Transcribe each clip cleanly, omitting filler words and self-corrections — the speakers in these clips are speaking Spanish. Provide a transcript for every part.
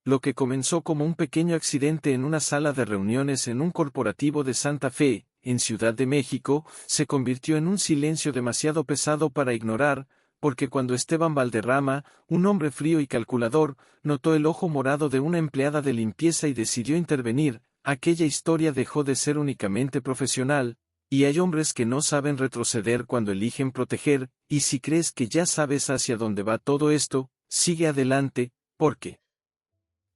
Lo que comenzó como un pequeño accidente en una sala de reuniones en un corporativo de Santa Fe, en Ciudad de México, se convirtió en un silencio demasiado pesado para ignorar, porque cuando Esteban Valderrama, un hombre frío y calculador, notó el ojo morado de una empleada de limpieza y decidió intervenir, aquella historia dejó de ser únicamente profesional, y hay hombres que no saben retroceder cuando eligen proteger, y si crees que ya sabes hacia dónde va todo esto, sigue adelante, porque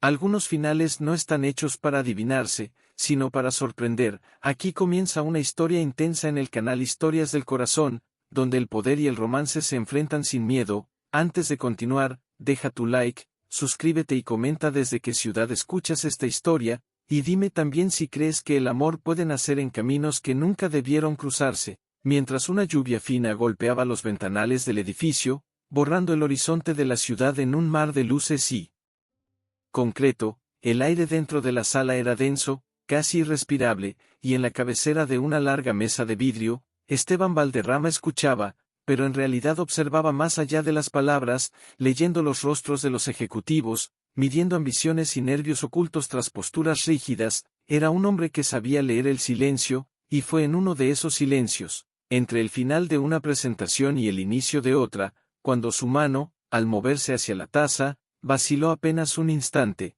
algunos finales no están hechos para adivinarse, sino para sorprender. Aquí comienza una historia intensa en el canal Historias del Corazón, donde el poder y el romance se enfrentan sin miedo. Antes de continuar, deja tu like, suscríbete y comenta desde qué ciudad escuchas esta historia, y dime también si crees que el amor puede nacer en caminos que nunca debieron cruzarse. Mientras una lluvia fina golpeaba los ventanales del edificio, borrando el horizonte de la ciudad en un mar de luces y concreto, el aire dentro de la sala era denso, casi irrespirable, y en la cabecera de una larga mesa de vidrio, Esteban Valderrama escuchaba, pero en realidad observaba más allá de las palabras, leyendo los rostros de los ejecutivos, midiendo ambiciones y nervios ocultos tras posturas rígidas. Era un hombre que sabía leer el silencio, y fue en uno de esos silencios, entre el final de una presentación y el inicio de otra, cuando su mano, al moverse hacia la taza, vaciló apenas un instante.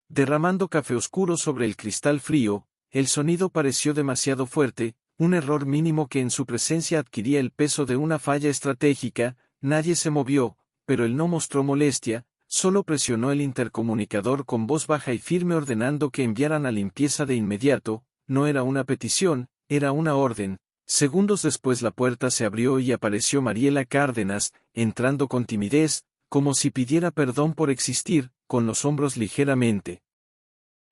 Derramando café oscuro sobre el cristal frío, el sonido pareció demasiado fuerte, un error mínimo que en su presencia adquiría el peso de una falla estratégica. Nadie se movió, pero él no mostró molestia, solo presionó el intercomunicador con voz baja y firme ordenando que enviaran a limpieza de inmediato. No era una petición, era una orden. Segundos después la puerta se abrió y apareció Mariela Cárdenas, entrando con timidez, como si pidiera perdón por existir, con los hombros ligeramente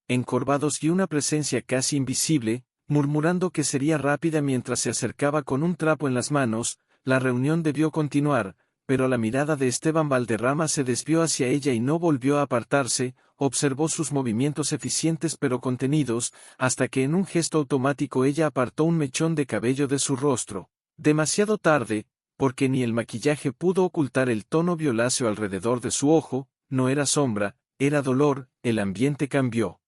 encorvados y una presencia casi invisible, murmurando que sería rápida mientras se acercaba con un trapo en las manos. La reunión debió continuar, pero la mirada de Esteban Valderrama se desvió hacia ella y no volvió a apartarse. Observó sus movimientos eficientes pero contenidos, hasta que en un gesto automático ella apartó un mechón de cabello de su rostro. Demasiado tarde, porque ni el maquillaje pudo ocultar el tono violáceo alrededor de su ojo. No era sombra, era dolor. El ambiente cambió.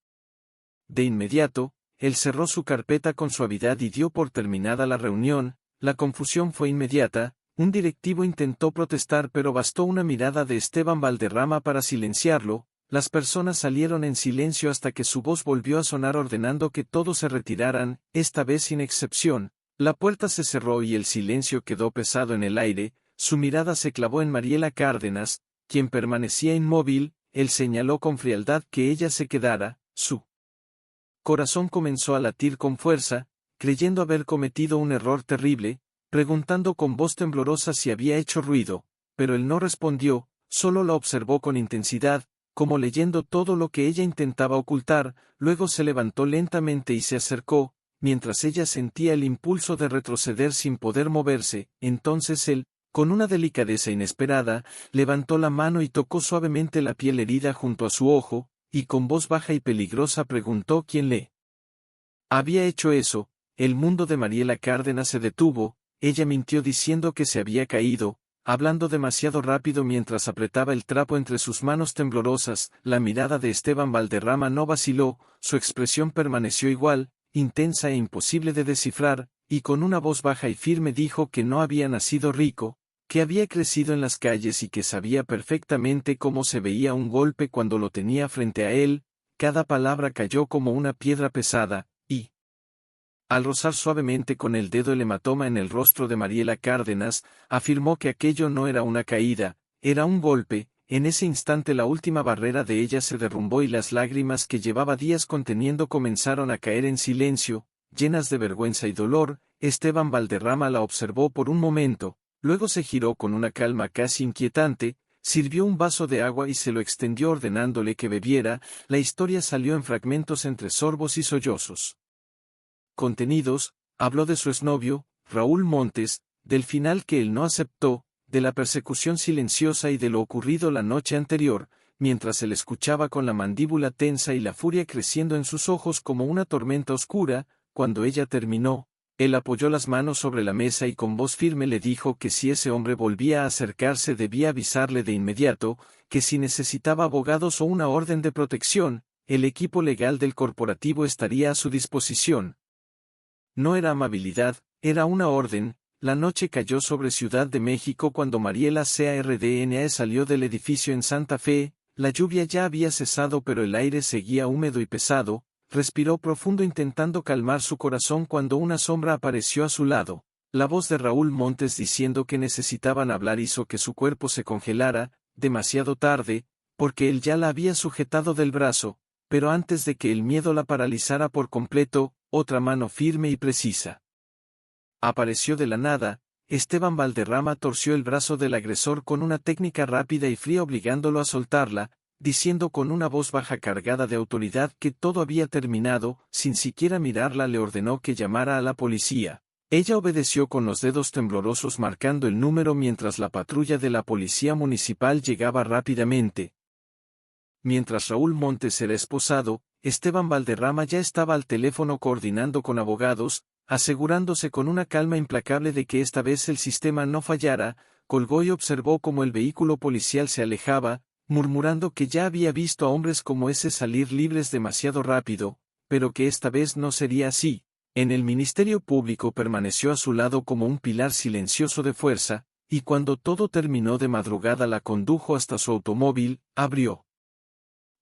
De inmediato, él cerró su carpeta con suavidad y dio por terminada la reunión. La confusión fue inmediata. Un directivo intentó protestar pero bastó una mirada de Esteban Valderrama para silenciarlo. Las personas salieron en silencio hasta que su voz volvió a sonar ordenando que todos se retiraran, esta vez sin excepción. La puerta se cerró y el silencio quedó pesado en el aire. Su mirada se clavó en Mariela Cárdenas, quien permanecía inmóvil. Él señaló con frialdad que ella se quedara. Su corazón comenzó a latir con fuerza, creyendo haber cometido un error terrible, preguntando con voz temblorosa si había hecho ruido, pero él no respondió, solo la observó con intensidad, como leyendo todo lo que ella intentaba ocultar. Luego se levantó lentamente y se acercó, mientras ella sentía el impulso de retroceder sin poder moverse. Entonces él, con una delicadeza inesperada, levantó la mano y tocó suavemente la piel herida junto a su ojo, y con voz baja y peligrosa preguntó quién le había hecho eso. El mundo de Mariela Cárdenas se detuvo. Ella mintió diciendo que se había caído, hablando demasiado rápido mientras apretaba el trapo entre sus manos temblorosas. La mirada de Esteban Valderrama no vaciló, su expresión permaneció igual, intensa e imposible de descifrar, y con una voz baja y firme dijo que no había nacido rico, que había crecido en las calles y que sabía perfectamente cómo se veía un golpe cuando lo tenía frente a él. Cada palabra cayó como una piedra pesada, y al rozar suavemente con el dedo el hematoma en el rostro de Mariela Cárdenas, afirmó que aquello no era una caída, era un golpe. En ese instante la última barrera de ella se derrumbó y las lágrimas que llevaba días conteniendo comenzaron a caer en silencio, llenas de vergüenza y dolor. Esteban Valderrama la observó por un momento, luego se giró con una calma casi inquietante, sirvió un vaso de agua y se lo extendió ordenándole que bebiera. La historia salió en fragmentos entre sorbos y sollozos contenidos. Habló de su exnovio, Raúl Montes, del final que él no aceptó, de la persecución silenciosa y de lo ocurrido la noche anterior, mientras él escuchaba con la mandíbula tensa y la furia creciendo en sus ojos como una tormenta oscura. Cuando ella terminó, Él apoyó las manos sobre la mesa y con voz firme le dijo que si ese hombre volvía a acercarse debía avisarle de inmediato, que si necesitaba abogados o una orden de protección, el equipo legal del corporativo estaría a su disposición. No era amabilidad, era una orden. La noche cayó sobre Ciudad de México cuando Mariela Cardnace salió del edificio en Santa Fe. La lluvia ya había cesado pero el aire seguía húmedo y pesado. Respiró profundo intentando calmar su corazón cuando una sombra apareció a su lado. La voz de Raúl Montes diciendo que necesitaban hablar hizo que su cuerpo se congelara, demasiado tarde, porque él ya la había sujetado del brazo, pero antes de que el miedo la paralizara por completo, otra mano firme y precisa apareció de la nada. Esteban Valderrama torció el brazo del agresor con una técnica rápida y fría obligándolo a soltarla, diciendo con una voz baja cargada de autoridad que todo había terminado. Sin siquiera mirarla le ordenó que llamara a la policía. Ella obedeció con los dedos temblorosos marcando el número mientras la patrulla de la policía municipal llegaba rápidamente. Mientras Raúl Montes era esposado, Esteban Valderrama ya estaba al teléfono coordinando con abogados, asegurándose con una calma implacable de que esta vez el sistema no fallara. Colgó y observó cómo el vehículo policial se alejaba, murmurando que ya había visto a hombres como ese salir libres demasiado rápido, pero que esta vez no sería así. En el Ministerio Público permaneció a su lado como un pilar silencioso de fuerza, y cuando todo terminó de madrugada la condujo hasta su automóvil, abrió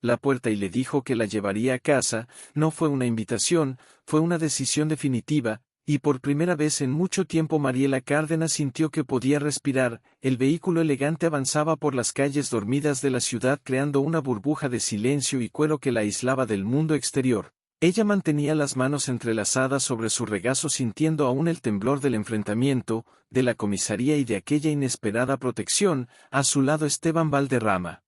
la puerta y le dijo que la llevaría a casa. No fue una invitación, fue una decisión definitiva, y por primera vez en mucho tiempo Mariela Cárdenas sintió que podía respirar. El vehículo elegante avanzaba por las calles dormidas de la ciudad creando una burbuja de silencio y cuero que la aislaba del mundo exterior. Ella mantenía las manos entrelazadas sobre su regazo sintiendo aún el temblor del enfrentamiento, de la comisaría y de aquella inesperada protección. A su lado Esteban Valderrama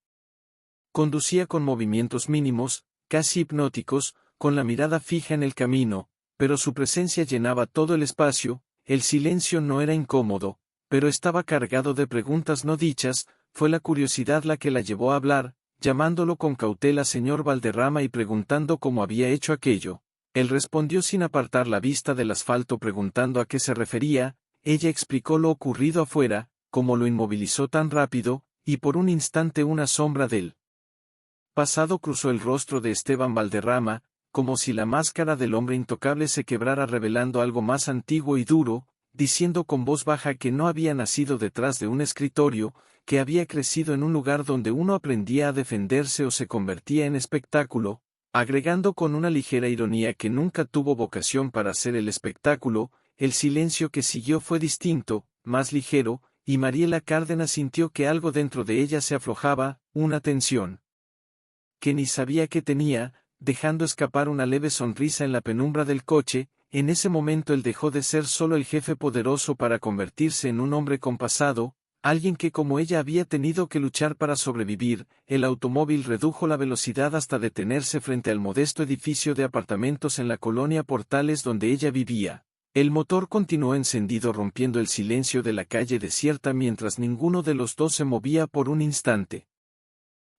conducía con movimientos mínimos, casi hipnóticos, con la mirada fija en el camino, pero su presencia llenaba todo el espacio. El silencio no era incómodo, pero estaba cargado de preguntas no dichas. Fue la curiosidad la que la llevó a hablar, llamándolo con cautela señor Valderrama y preguntando cómo había hecho aquello. Él respondió sin apartar la vista del asfalto preguntando a qué se refería. Ella explicó lo ocurrido afuera, cómo lo inmovilizó tan rápido, y por un instante una sombra del pasado cruzó el rostro de Esteban Valderrama, como si la máscara del hombre intocable se quebrara revelando algo más antiguo y duro, diciendo con voz baja que no había nacido detrás de un escritorio, que había crecido en un lugar donde uno aprendía a defenderse o se convertía en espectáculo, agregando con una ligera ironía que nunca tuvo vocación para hacer el espectáculo. El silencio que siguió fue distinto, más ligero, y Mariela Cárdenas sintió que algo dentro de ella se aflojaba, una tensión que ni sabía que tenía, dejando escapar una leve sonrisa en la penumbra del coche. En ese momento él dejó de ser solo el jefe poderoso para convertirse en un hombre compasado, alguien que como ella había tenido que luchar para sobrevivir. El automóvil redujo la velocidad hasta detenerse frente al modesto edificio de apartamentos en la colonia Portales donde ella vivía. El motor continuó encendido rompiendo el silencio de la calle desierta mientras ninguno de los dos se movía por un instante.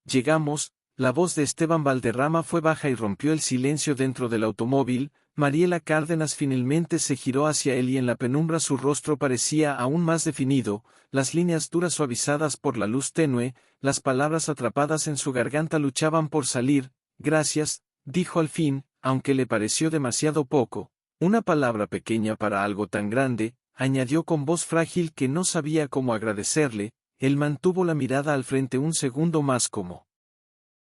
Llegamos. La voz de Esteban Valderrama fue baja y rompió el silencio dentro del automóvil. Mariela Cárdenas finalmente se giró hacia él y en la penumbra su rostro parecía aún más definido, las líneas duras suavizadas por la luz tenue, las palabras atrapadas en su garganta luchaban por salir. Gracias, dijo al fin, aunque le pareció demasiado poco. Una palabra pequeña para algo tan grande, añadió con voz frágil que no sabía cómo agradecerle. Él mantuvo la mirada al frente un segundo más como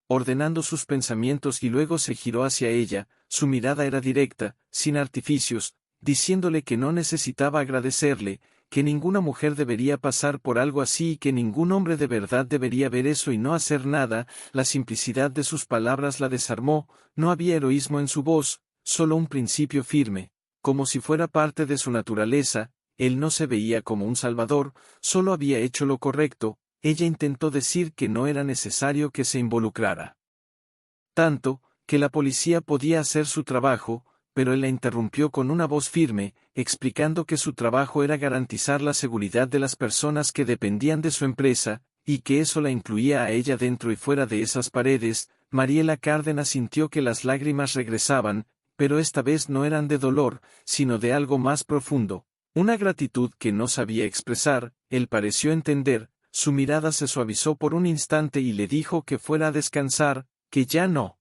ordenando sus pensamientos y luego se giró hacia ella. Su mirada era directa, sin artificios, diciéndole que no necesitaba agradecerle, que ninguna mujer debería pasar por algo así y que ningún hombre de verdad debería ver eso y no hacer nada. La simplicidad de sus palabras la desarmó, no había heroísmo en su voz, solo un principio firme, como si fuera parte de su naturaleza. Él no se veía como un salvador, solo había hecho lo correcto. Ella intentó decir que no era necesario que se involucrara tanto, que la policía podía hacer su trabajo, pero él la interrumpió con una voz firme, explicando que su trabajo era garantizar la seguridad de las personas que dependían de su empresa, y que eso la incluía a ella dentro y fuera de esas paredes. Mariela Cárdenas sintió que las lágrimas regresaban, pero esta vez no eran de dolor, sino de algo más profundo. Una gratitud que no sabía expresar. Él pareció entender, su mirada se suavizó por un instante y le dijo que fuera a descansar, que ya no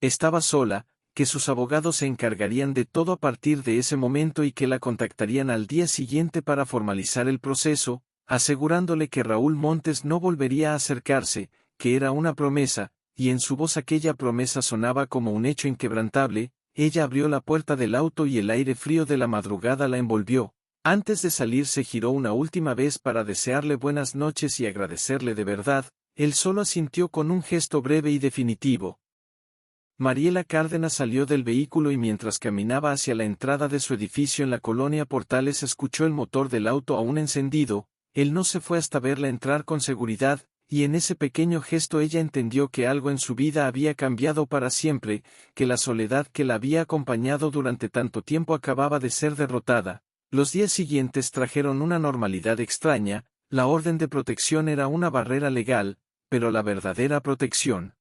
estaba sola, que sus abogados se encargarían de todo a partir de ese momento y que la contactarían al día siguiente para formalizar el proceso, asegurándole que Raúl Montes no volvería a acercarse, que era una promesa, y en su voz aquella promesa sonaba como un hecho inquebrantable. Ella abrió la puerta del auto y el aire frío de la madrugada la envolvió. Antes de salir se giró una última vez para desearle buenas noches y agradecerle de verdad. Él solo asintió con un gesto breve y definitivo. Mariela Cárdenas salió del vehículo y mientras caminaba hacia la entrada de su edificio en la colonia Portales escuchó el motor del auto aún encendido. Él no se fue hasta verla entrar con seguridad, y en ese pequeño gesto ella entendió que algo en su vida había cambiado para siempre, que la soledad que la había acompañado durante tanto tiempo acababa de ser derrotada. Los días siguientes trajeron una normalidad extraña. La orden de protección era una barrera legal, pero la verdadera protección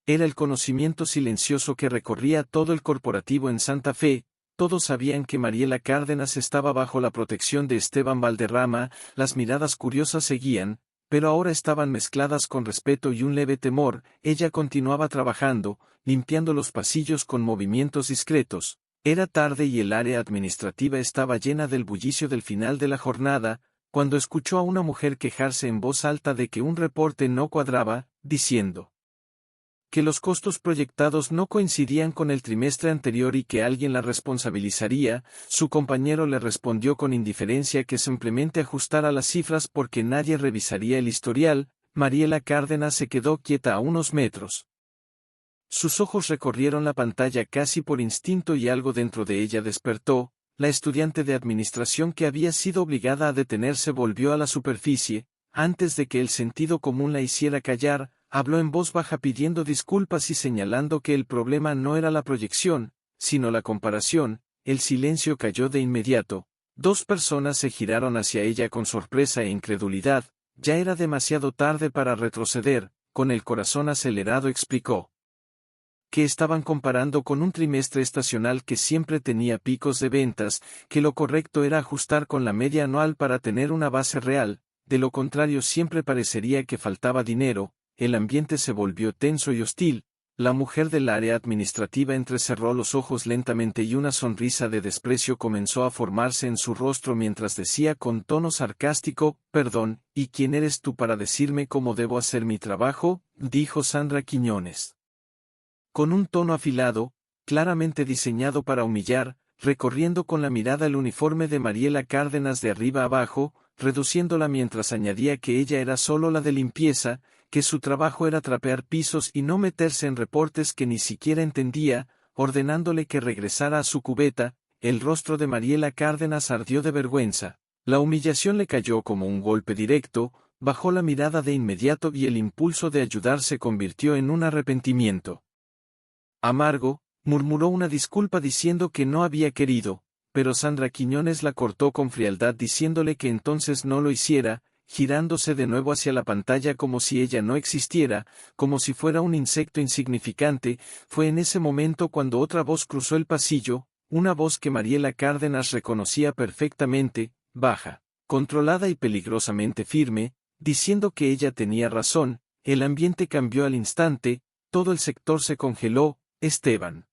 era el conocimiento silencioso que recorría todo el corporativo en Santa Fe. Todos sabían que Mariela Cárdenas estaba bajo la protección de Esteban Valderrama. Las miradas curiosas seguían, pero ahora estaban mezcladas con respeto y un leve temor. Ella continuaba trabajando, limpiando los pasillos con movimientos discretos. Era tarde y el área administrativa estaba llena del bullicio del final de la jornada, cuando escuchó a una mujer quejarse en voz alta de que un reporte no cuadraba, diciendo que los costos proyectados no coincidían con el trimestre anterior y que alguien la responsabilizaría. Su compañero le respondió con indiferencia que simplemente ajustara las cifras porque nadie revisaría el historial. Mariela Cárdenas se quedó quieta a unos metros. Sus ojos recorrieron la pantalla casi por instinto y algo dentro de ella despertó. La estudiante de administración que había sido obligada a detenerse volvió a la superficie. Antes de que el sentido común la hiciera callar, habló en voz baja pidiendo disculpas y señalando que el problema no era la proyección, sino la comparación. El silencio cayó de inmediato. Dos personas se giraron hacia ella con sorpresa e incredulidad. Ya era demasiado tarde para retroceder. Con el corazón acelerado explicó que estaban comparando con un trimestre estacional que siempre tenía picos de ventas, que lo correcto era ajustar con la media anual para tener una base real. De lo contrario siempre parecería que faltaba dinero. El ambiente se volvió tenso y hostil. La mujer del área administrativa entrecerró los ojos lentamente y una sonrisa de desprecio comenzó a formarse en su rostro mientras decía con tono sarcástico: «Perdón, ¿y quién eres tú para decirme cómo debo hacer mi trabajo?», dijo Sandra Quiñones. Con un tono afilado, claramente diseñado para humillar, recorriendo con la mirada el uniforme de Mariela Cárdenas de arriba a abajo, reduciéndola mientras añadía que ella era solo la de limpieza, que su trabajo era trapear pisos y no meterse en reportes que ni siquiera entendía, ordenándole que regresara a su cubeta. El rostro de Mariela Cárdenas ardió de vergüenza. La humillación le cayó como un golpe directo, bajó la mirada de inmediato y el impulso de ayudar se convirtió en un arrepentimiento amargo. Murmuró una disculpa diciendo que no había querido, pero Sandra Quiñones la cortó con frialdad diciéndole que entonces no lo hiciera, girándose de nuevo hacia la pantalla como si ella no existiera, como si fuera un insecto insignificante. Fue en ese momento cuando otra voz cruzó el pasillo, una voz que Mariela Cárdenas reconocía perfectamente, baja, controlada y peligrosamente firme, diciendo que ella tenía razón. El ambiente cambió al instante, todo el sector se congeló. Esteban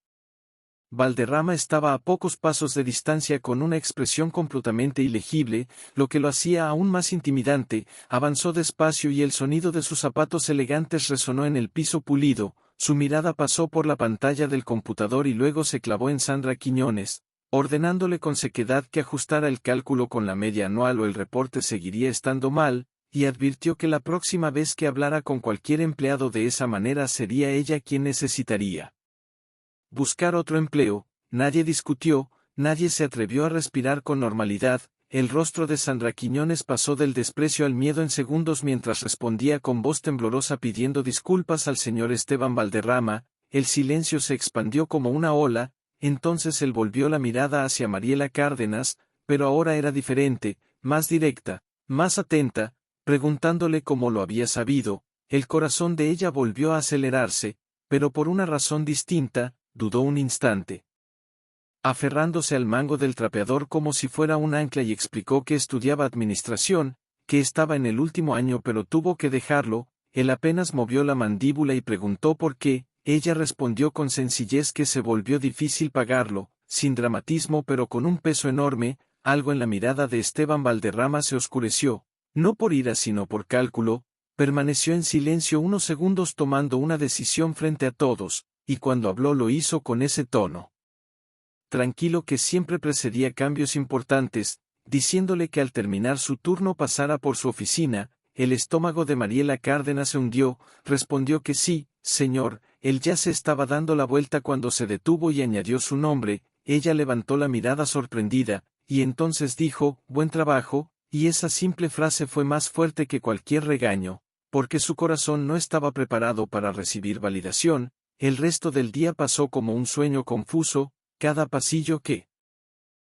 Valderrama estaba a pocos pasos de distancia con una expresión completamente ilegible, lo que lo hacía aún más intimidante. Avanzó despacio y el sonido de sus zapatos elegantes resonó en el piso pulido. Su mirada pasó por la pantalla del computador y luego se clavó en Sandra Quiñones, ordenándole con sequedad que ajustara el cálculo con la media anual o el reporte seguiría estando mal, y advirtió que la próxima vez que hablara con cualquier empleado de esa manera sería ella quien necesitaría buscar otro empleo. Nadie discutió, nadie se atrevió a respirar con normalidad. El rostro de Sandra Quiñones pasó del desprecio al miedo en segundos mientras respondía con voz temblorosa pidiendo disculpas al señor Esteban Valderrama. El silencio se expandió como una ola. Entonces él volvió la mirada hacia Mariela Cárdenas, pero ahora era diferente, más directa, más atenta, preguntándole cómo lo había sabido. El corazón de ella volvió a acelerarse, pero por una razón distinta. dudó un instante, aferrándose al mango del trapeador como si fuera un ancla, y explicó que estudiaba administración, que estaba en el último año pero tuvo que dejarlo. Él apenas movió la mandíbula y preguntó por qué. Ella respondió con sencillez que se volvió difícil pagarlo, sin dramatismo pero con un peso enorme. Algo en la mirada de Esteban Valderrama se oscureció, no por ira sino por cálculo. Permaneció en silencio unos segundos tomando una decisión frente a todos, y cuando habló lo hizo con ese tono tranquilo que siempre precedía cambios importantes, diciéndole que al terminar su turno pasara por su oficina. El estómago de Mariela Cárdenas se hundió, respondió que sí, señor. Él ya se estaba dando la vuelta cuando se detuvo y añadió su nombre. Ella levantó la mirada sorprendida, y entonces dijo, buen trabajo, y esa simple frase fue más fuerte que cualquier regaño, porque su corazón no estaba preparado para recibir validación. El resto del día pasó como un sueño confuso. Cada pasillo que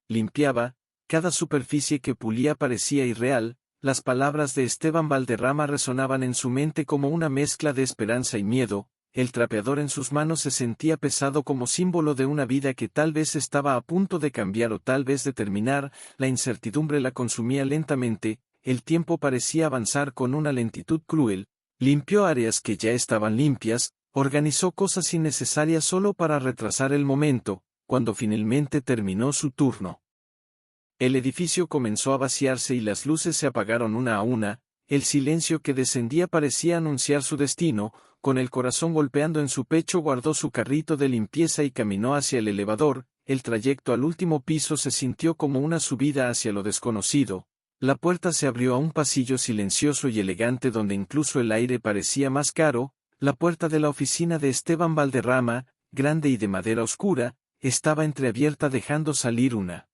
limpiaba, cada superficie que pulía parecía irreal. Las palabras de Esteban Valderrama resonaban en su mente como una mezcla de esperanza y miedo. El trapeador en sus manos se sentía pesado como símbolo de una vida que tal vez estaba a punto de cambiar o tal vez de terminar. La incertidumbre la consumía lentamente, el tiempo parecía avanzar con una lentitud cruel. Limpió áreas que ya estaban limpias, organizó cosas innecesarias solo para retrasar el momento. Cuando finalmente terminó su turno, el edificio comenzó a vaciarse y las luces se apagaron una a una. El silencio que descendía parecía anunciar su destino. Con el corazón golpeando en su pecho guardó su carrito de limpieza y caminó hacia el elevador. El trayecto al último piso se sintió como una subida hacia lo desconocido. La puerta se abrió a un pasillo silencioso y elegante donde incluso el aire parecía más caro. La puerta de la oficina de Esteban Valderrama, grande y de madera oscura, estaba entreabierta dejando salir una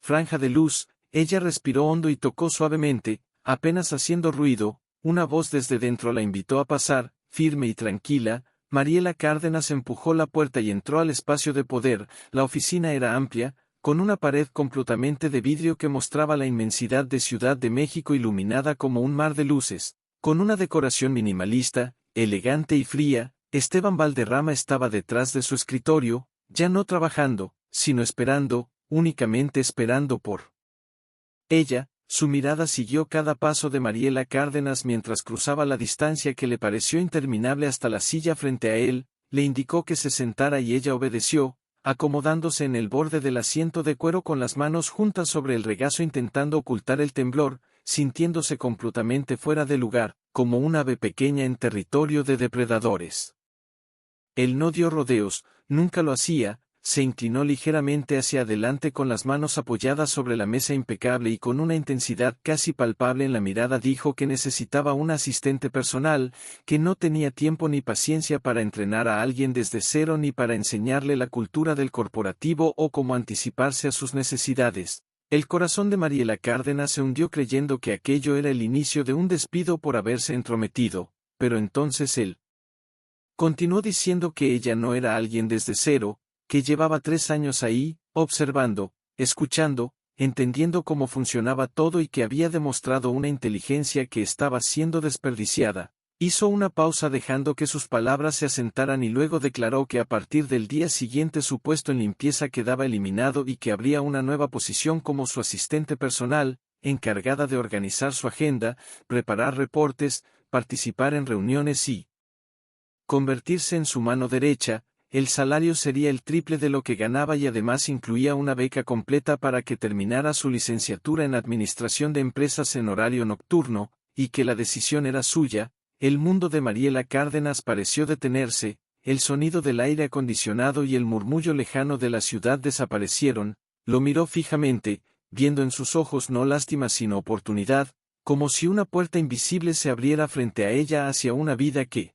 franja de luz. Ella respiró hondo y tocó suavemente, apenas haciendo ruido. Una voz desde dentro la invitó a pasar, firme y tranquila. Mariela Cárdenas empujó la puerta y entró al espacio de poder. La oficina era amplia, con una pared completamente de vidrio que mostraba la inmensidad de Ciudad de México iluminada como un mar de luces, con una decoración minimalista, elegante y fría. Esteban Valderrama estaba detrás de su escritorio, ya no trabajando, sino esperando, únicamente esperando por ella. Su mirada siguió cada paso de Mariela Cárdenas mientras cruzaba la distancia que le pareció interminable hasta la silla frente a él. Le indicó que se sentara y ella obedeció, acomodándose en el borde del asiento de cuero con las manos juntas sobre el regazo intentando ocultar el temblor, sintiéndose completamente fuera de lugar, como un ave pequeña en territorio de depredadores. Él no dio rodeos, nunca lo hacía. Se inclinó ligeramente hacia adelante con las manos apoyadas sobre la mesa impecable y con una intensidad casi palpable en la mirada dijo que necesitaba un asistente personal, que no tenía tiempo ni paciencia para entrenar a alguien desde cero ni para enseñarle la cultura del corporativo o cómo anticiparse a sus necesidades. El corazón de Mariela Cárdenas se hundió creyendo que aquello era el inicio de un despido por haberse entrometido, pero entonces él continuó diciendo que ella no era alguien desde cero, que llevaba 3 años ahí, observando, escuchando, entendiendo cómo funcionaba todo y que había demostrado una inteligencia que estaba siendo desperdiciada. Hizo una pausa dejando que sus palabras se asentaran y luego declaró que a partir del día siguiente su puesto en limpieza quedaba eliminado y que habría una nueva posición como su asistente personal, encargada de organizar su agenda, preparar reportes, participar en reuniones y convertirse en su mano derecha. El salario sería el triple de lo que ganaba y además incluía una beca completa para que terminara su licenciatura en Administración de Empresas en horario nocturno, y que la decisión era suya. El mundo de Mariela Cárdenas pareció detenerse, el sonido del aire acondicionado y el murmullo lejano de la ciudad desaparecieron. Lo miró fijamente, viendo en sus ojos no lástima sino oportunidad, como si una puerta invisible se abriera frente a ella hacia una vida que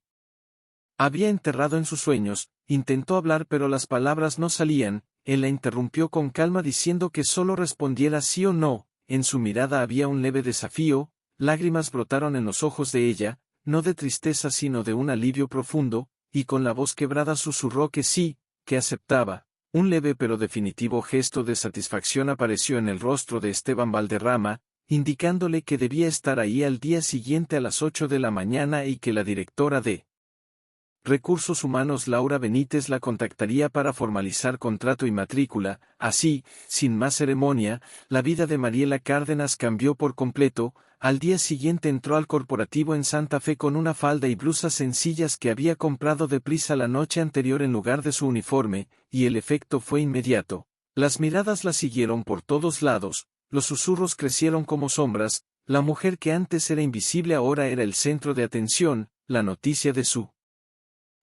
había enterrado en sus sueños. Intentó hablar pero las palabras no salían. Él la interrumpió con calma diciendo que solo respondiera sí o no. En su mirada había un leve desafío. Lágrimas brotaron en los ojos de ella, no de tristeza sino de un alivio profundo, y con la voz quebrada susurró que sí, que aceptaba. Un leve pero definitivo gesto de satisfacción apareció en el rostro de Esteban Valderrama, indicándole que debía estar ahí al día siguiente a las 8 de la mañana y que la directora de Recursos Humanos Laura Benítez la contactaría para formalizar contrato y matrícula. Así, sin más ceremonia, la vida de Mariela Cárdenas cambió por completo. Al día siguiente entró al corporativo en Santa Fe con una falda y blusas sencillas que había comprado deprisa la noche anterior en lugar de su uniforme, y el efecto fue inmediato. Las miradas la siguieron por todos lados, los susurros crecieron como sombras, la mujer que antes era invisible ahora era el centro de atención. La noticia de su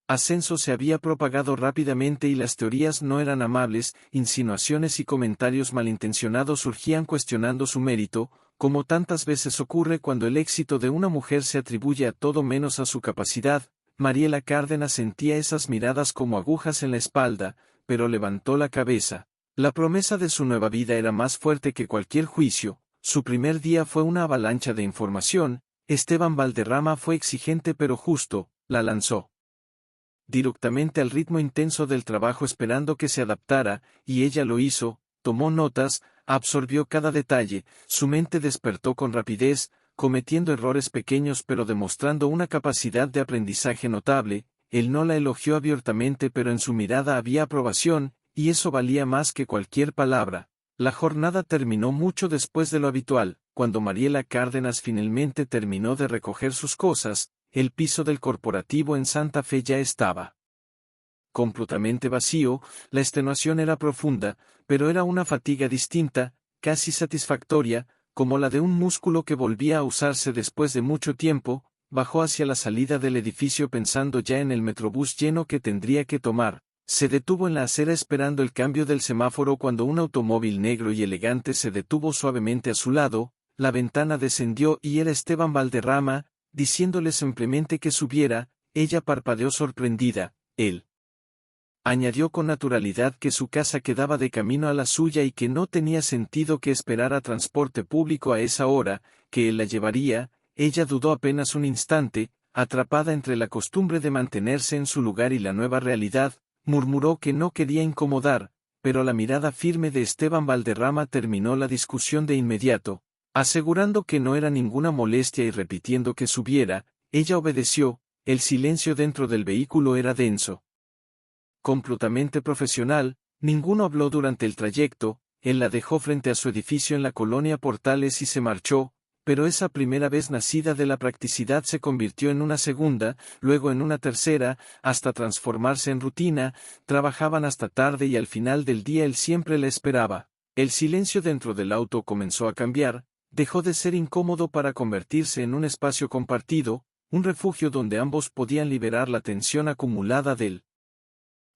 ascenso se había propagado rápidamente y las teorías no eran amables, insinuaciones y comentarios malintencionados surgían cuestionando su mérito, como tantas veces ocurre cuando el éxito de una mujer se atribuye a todo menos a su capacidad. Mariela Cárdenas sentía esas miradas como agujas en la espalda, pero levantó la cabeza. La promesa de su nueva vida era más fuerte que cualquier juicio. Su primer día fue una avalancha de información. Esteban Valderrama fue exigente pero justo, la lanzó directamente al ritmo intenso del trabajo esperando que se adaptara, y ella lo hizo, tomó notas, absorbió cada detalle, su mente despertó con rapidez, cometiendo errores pequeños pero demostrando una capacidad de aprendizaje notable. Él no la elogió abiertamente pero en su mirada había aprobación, y eso valía más que cualquier palabra. La jornada terminó mucho después de lo habitual. Cuando Mariela Cárdenas finalmente terminó de recoger sus cosas, el piso del corporativo en Santa Fe ya estaba completamente vacío. La extenuación era profunda, pero era una fatiga distinta, casi satisfactoria, como la de un músculo que volvía a usarse después de mucho tiempo. Bajó hacia la salida del edificio pensando ya en el metrobús lleno que tendría que tomar. Se detuvo en la acera esperando el cambio del semáforo cuando un automóvil negro y elegante se detuvo suavemente a su lado. La ventana descendió y era Esteban Valderrama, diciéndole simplemente que subiera. Ella parpadeó sorprendida. Él añadió con naturalidad que su casa quedaba de camino a la suya y que no tenía sentido que esperara transporte público a esa hora, que él la llevaría. Ella dudó apenas un instante, atrapada entre la costumbre de mantenerse en su lugar y la nueva realidad. Murmuró que no quería incomodar, pero la mirada firme de Esteban Valderrama terminó la discusión de inmediato. Asegurando que no era ninguna molestia y repitiendo que subiera, ella obedeció. El silencio dentro del vehículo era denso, completamente profesional. Ninguno habló durante el trayecto. Él la dejó frente a su edificio en la colonia Portales y se marchó, pero esa primera vez nacida de la practicidad se convirtió en una segunda, luego en una tercera, hasta transformarse en rutina. Trabajaban hasta tarde y al final del día él siempre la esperaba. El silencio dentro del auto comenzó a cambiar, dejó de ser incómodo para convertirse en un espacio compartido, un refugio donde ambos podían liberar la tensión acumulada del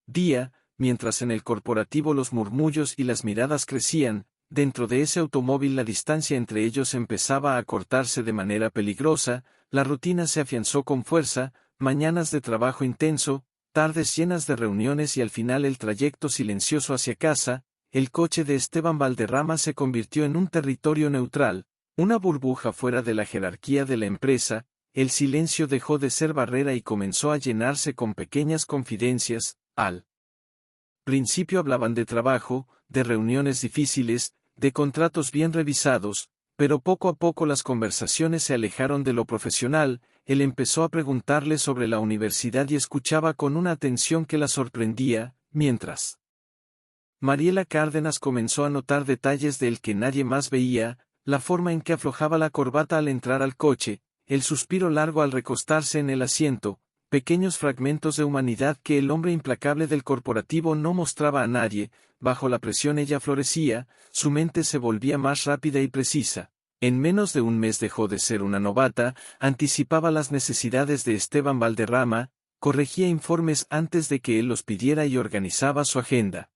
día. Mientras en el corporativo los murmullos y las miradas crecían, dentro de ese automóvil la distancia entre ellos empezaba a acortarse de manera peligrosa. La rutina se afianzó con fuerza, mañanas de trabajo intenso, tardes llenas de reuniones y al final el trayecto silencioso hacia casa. El coche de Esteban Valderrama se convirtió en un territorio neutral, una burbuja fuera de la jerarquía de la empresa. El silencio dejó de ser barrera y comenzó a llenarse con pequeñas confidencias. Al principio hablaban de trabajo, de reuniones difíciles, de contratos bien revisados, pero poco a poco las conversaciones se alejaron de lo profesional. Él empezó a preguntarle sobre la universidad y escuchaba con una atención que la sorprendía, mientras Mariela Cárdenas comenzó a notar detalles de él que nadie más veía, la forma en que aflojaba la corbata al entrar al coche, el suspiro largo al recostarse en el asiento, pequeños fragmentos de humanidad que el hombre implacable del corporativo no mostraba a nadie. Bajo la presión ella florecía, su mente se volvía más rápida y precisa. En menos de un mes dejó de ser una novata, anticipaba las necesidades de Esteban Valderrama, corregía informes antes de que él los pidiera y organizaba su agenda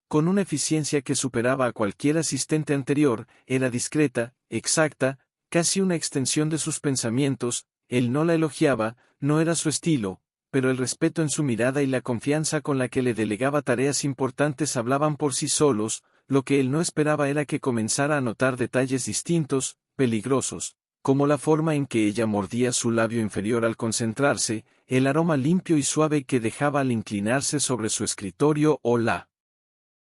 con una eficiencia que superaba a cualquier asistente anterior. Era discreta, exacta, casi una extensión de sus pensamientos. Él no la elogiaba, no era su estilo, pero el respeto en su mirada y la confianza con la que le delegaba tareas importantes hablaban por sí solos. Lo que él no esperaba era que comenzara a notar detalles distintos, peligrosos, como la forma en que ella mordía su labio inferior al concentrarse, el aroma limpio y suave que dejaba al inclinarse sobre su escritorio o la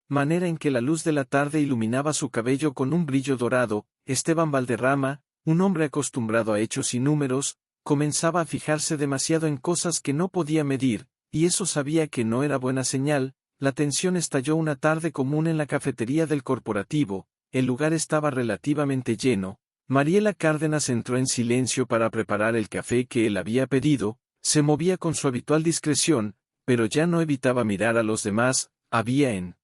manera en que la luz de la tarde iluminaba su cabello con un brillo dorado. Esteban Valderrama, un hombre acostumbrado a hechos y números, comenzaba a fijarse demasiado en cosas que no podía medir, y eso sabía que no era buena señal. La tensión estalló una tarde común en la cafetería del corporativo. El lugar estaba relativamente lleno. Mariela Cárdenas entró en silencio para preparar el café que él había pedido. Se movía con su habitual discreción, pero ya no evitaba mirar a los demás. Había en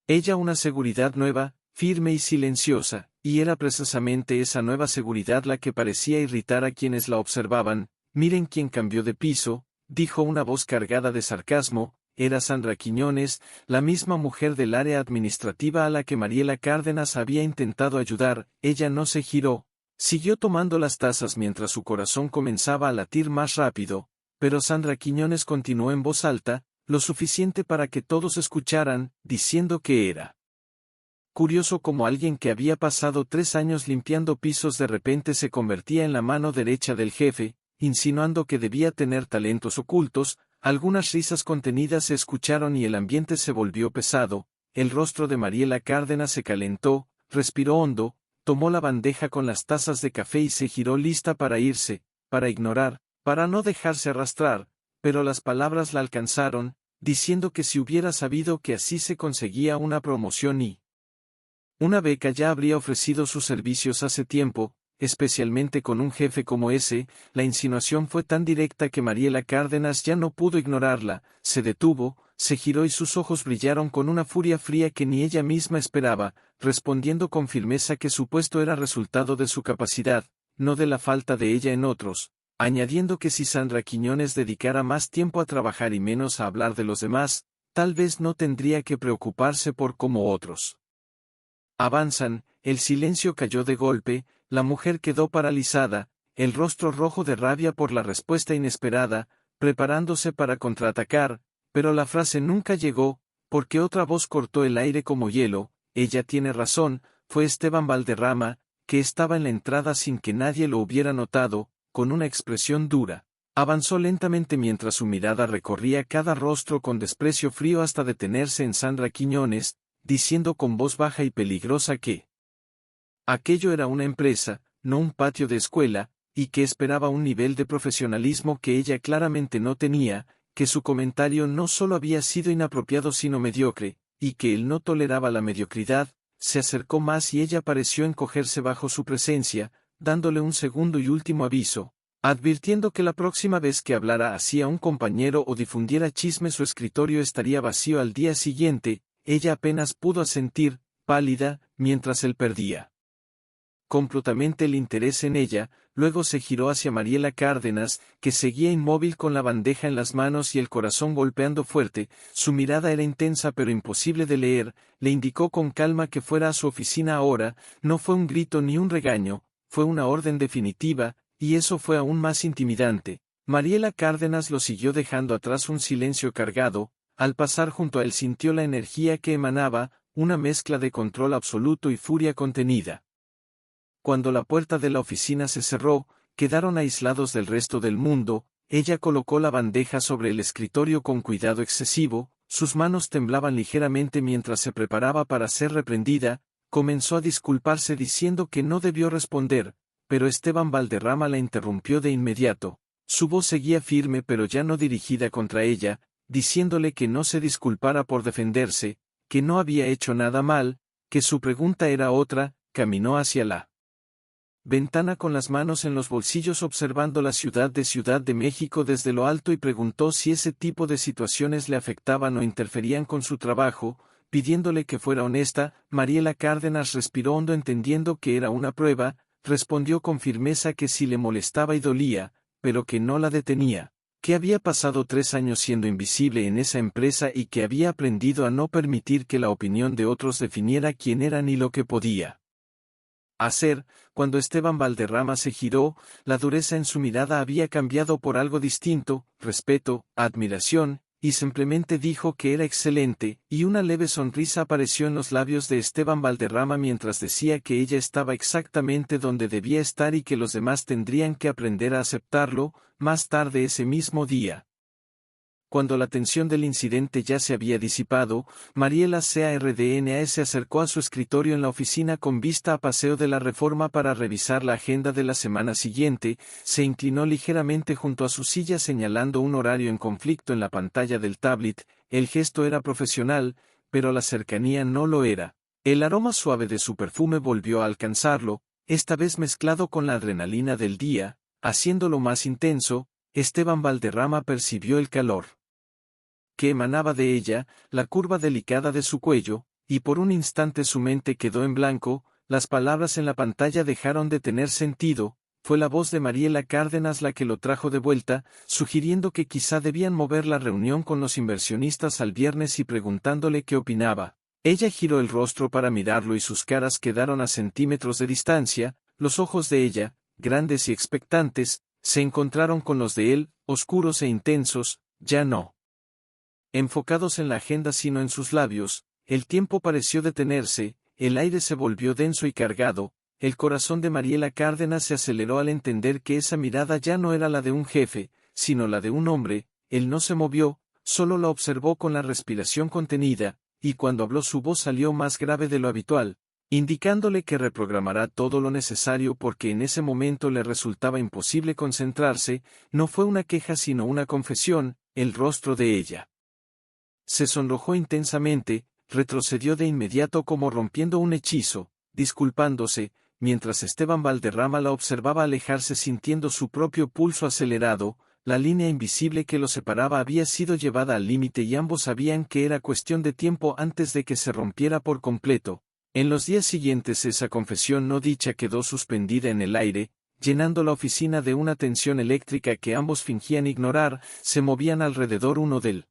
ella una seguridad nueva, firme y silenciosa, y era precisamente esa nueva seguridad la que parecía irritar a quienes la observaban. «Miren quién cambió de piso», dijo una voz cargada de sarcasmo. Era Sandra Quiñones, la misma mujer del área administrativa a la que Mariela Cárdenas había intentado ayudar. Ella no se giró. Siguió tomando las tazas mientras su corazón comenzaba a latir más rápido, pero Sandra Quiñones continuó en voz alta, lo suficiente para que todos escucharan, diciendo que era curioso cómo alguien que había pasado 3 años limpiando pisos de repente se convertía en la mano derecha del jefe, insinuando que debía tener talentos ocultos. Algunas risas contenidas se escucharon y el ambiente se volvió pesado. El rostro de Mariela Cárdenas se calentó, respiró hondo, tomó la bandeja con las tazas de café y se giró lista para irse, para ignorar, para no dejarse arrastrar, pero las palabras la alcanzaron, diciendo que si hubiera sabido que así se conseguía una promoción y una beca ya habría ofrecido sus servicios hace tiempo, especialmente con un jefe como ese. La insinuación fue tan directa que Mariela Cárdenas ya no pudo ignorarla. Se detuvo, se giró y sus ojos brillaron con una furia fría que ni ella misma esperaba, respondiendo con firmeza que su puesto era resultado de su capacidad, no de la falta de ella en otros, añadiendo que si Sandra Quiñones dedicara más tiempo a trabajar y menos a hablar de los demás, tal vez no tendría que preocuparse por cómo otros avanzan. El silencio cayó de golpe. La mujer quedó paralizada, el rostro rojo de rabia por la respuesta inesperada, preparándose para contraatacar, pero la frase nunca llegó, porque otra voz cortó el aire como hielo. Ella tiene razón, fue Esteban Valderrama, que estaba en la entrada sin que nadie lo hubiera notado, con una expresión dura. Avanzó lentamente mientras su mirada recorría cada rostro con desprecio frío hasta detenerse en Sandra Quiñones, diciendo con voz baja y peligrosa que aquello era una empresa, no un patio de escuela, y que esperaba un nivel de profesionalismo que ella claramente no tenía, que su comentario no solo había sido inapropiado sino mediocre, y que él no toleraba la mediocridad. Se acercó más y ella pareció encogerse bajo su presencia, dándole un segundo y último aviso, advirtiendo que la próxima vez que hablara así a un compañero o difundiera chisme su escritorio estaría vacío al día siguiente. Ella apenas pudo asentir, pálida, mientras él perdía completamente el interés en ella. Luego se giró hacia Mariela Cárdenas, que seguía inmóvil con la bandeja en las manos y el corazón golpeando fuerte. Su mirada era intensa pero imposible de leer. Le indicó con calma que fuera a su oficina ahora. No fue un grito ni un regaño, fue una orden definitiva, y eso fue aún más intimidante. Mariela Cárdenas lo siguió dejando atrás un silencio cargado. Al pasar junto a él sintió la energía que emanaba, una mezcla de control absoluto y furia contenida. Cuando la puerta de la oficina se cerró, quedaron aislados del resto del mundo. Ella colocó la bandeja sobre el escritorio con cuidado excesivo, sus manos temblaban ligeramente mientras se preparaba para ser reprendida. Comenzó a disculparse diciendo que no debió responder, pero Esteban Valderrama la interrumpió de inmediato. Su voz seguía firme pero ya no dirigida contra ella, diciéndole que no se disculpara por defenderse, que no había hecho nada mal, que su pregunta era otra. Caminó hacia la ventana con las manos en los bolsillos observando la ciudad de México desde lo alto y preguntó si ese tipo de situaciones le afectaban o interferían con su trabajo, pidiéndole que fuera honesta. Mariela Cárdenas respiró hondo entendiendo que era una prueba, respondió con firmeza que sí le molestaba y dolía, pero que no la detenía, que había pasado 3 años siendo invisible en esa empresa y que había aprendido a no permitir que la opinión de otros definiera quién era ni lo que podía hacer. Cuando Esteban Valderrama se giró, la dureza en su mirada había cambiado por algo distinto, respeto, admiración, y simplemente dijo que era excelente, y una leve sonrisa apareció en los labios de Esteban Valderrama mientras decía que ella estaba exactamente donde debía estar y que los demás tendrían que aprender a aceptarlo. Más tarde ese mismo día, Cuando la tensión del incidente ya se había disipado, Mariela Carddenas se acercó a su escritorio en la oficina con vista a Paseo de la Reforma para revisar la agenda de la semana siguiente, se inclinó ligeramente junto a su silla señalando un horario en conflicto en la pantalla del tablet. El gesto era profesional, pero la cercanía no lo era. El aroma suave de su perfume volvió a alcanzarlo, esta vez mezclado con la adrenalina del día, haciéndolo más intenso. Esteban Valderrama percibió el calor que emanaba de ella, la curva delicada de su cuello, y por un instante su mente quedó en blanco. Las palabras en la pantalla dejaron de tener sentido. Fue la voz de Mariela Cárdenas la que lo trajo de vuelta, sugiriendo que quizá debían mover la reunión con los inversionistas al viernes y preguntándole qué opinaba. Ella giró el rostro para mirarlo y sus caras quedaron a centímetros de distancia. Los ojos de ella, grandes y expectantes, se encontraron con los de él, oscuros e intensos, ya no enfocados en la agenda sino en sus labios. El tiempo pareció detenerse, el aire se volvió denso y cargado. El corazón de Mariela Cárdenas se aceleró al entender que esa mirada ya no era la de un jefe, sino la de un hombre. Él no se movió, solo la observó con la respiración contenida, y cuando habló su voz salió más grave de lo habitual, indicándole que reprogramará todo lo necesario porque en ese momento le resultaba imposible concentrarse. No fue una queja sino una confesión. El rostro de ella se sonrojó intensamente, retrocedió de inmediato como rompiendo un hechizo, disculpándose, mientras Esteban Valderrama la observaba alejarse sintiendo su propio pulso acelerado. La línea invisible que los separaba había sido llevada al límite y ambos sabían que era cuestión de tiempo antes de que se rompiera por completo. En los días siguientes esa confesión no dicha quedó suspendida en el aire, llenando la oficina de una tensión eléctrica que ambos fingían ignorar. Se movían alrededor uno del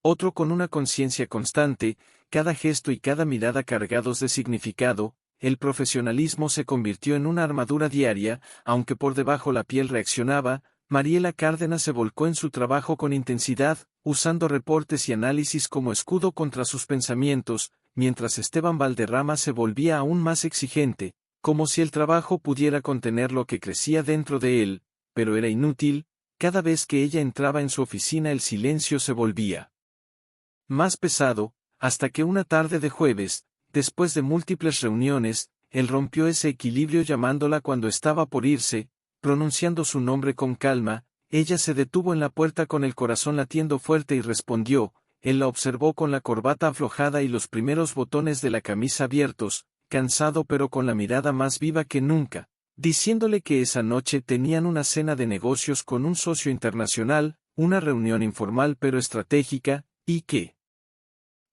otro con una conciencia constante, cada gesto y cada mirada cargados de significado. El profesionalismo se convirtió en una armadura diaria, aunque por debajo la piel reaccionaba. Mariela Cárdenas se volcó en su trabajo con intensidad, usando reportes y análisis como escudo contra sus pensamientos, mientras Esteban Valderrama se volvía aún más exigente, como si el trabajo pudiera contener lo que crecía dentro de él, pero era inútil. Cada vez que ella entraba en su oficina el silencio se volvía más pesado, hasta que una tarde de jueves, después de múltiples reuniones, él rompió ese equilibrio llamándola cuando estaba por irse, pronunciando su nombre con calma. Ella se detuvo en la puerta con el corazón latiendo fuerte y respondió. Él la observó con la corbata aflojada y los primeros botones de la camisa abiertos, cansado pero con la mirada más viva que nunca, diciéndole que esa noche tenían una cena de negocios con un socio internacional, una reunión informal pero estratégica, y que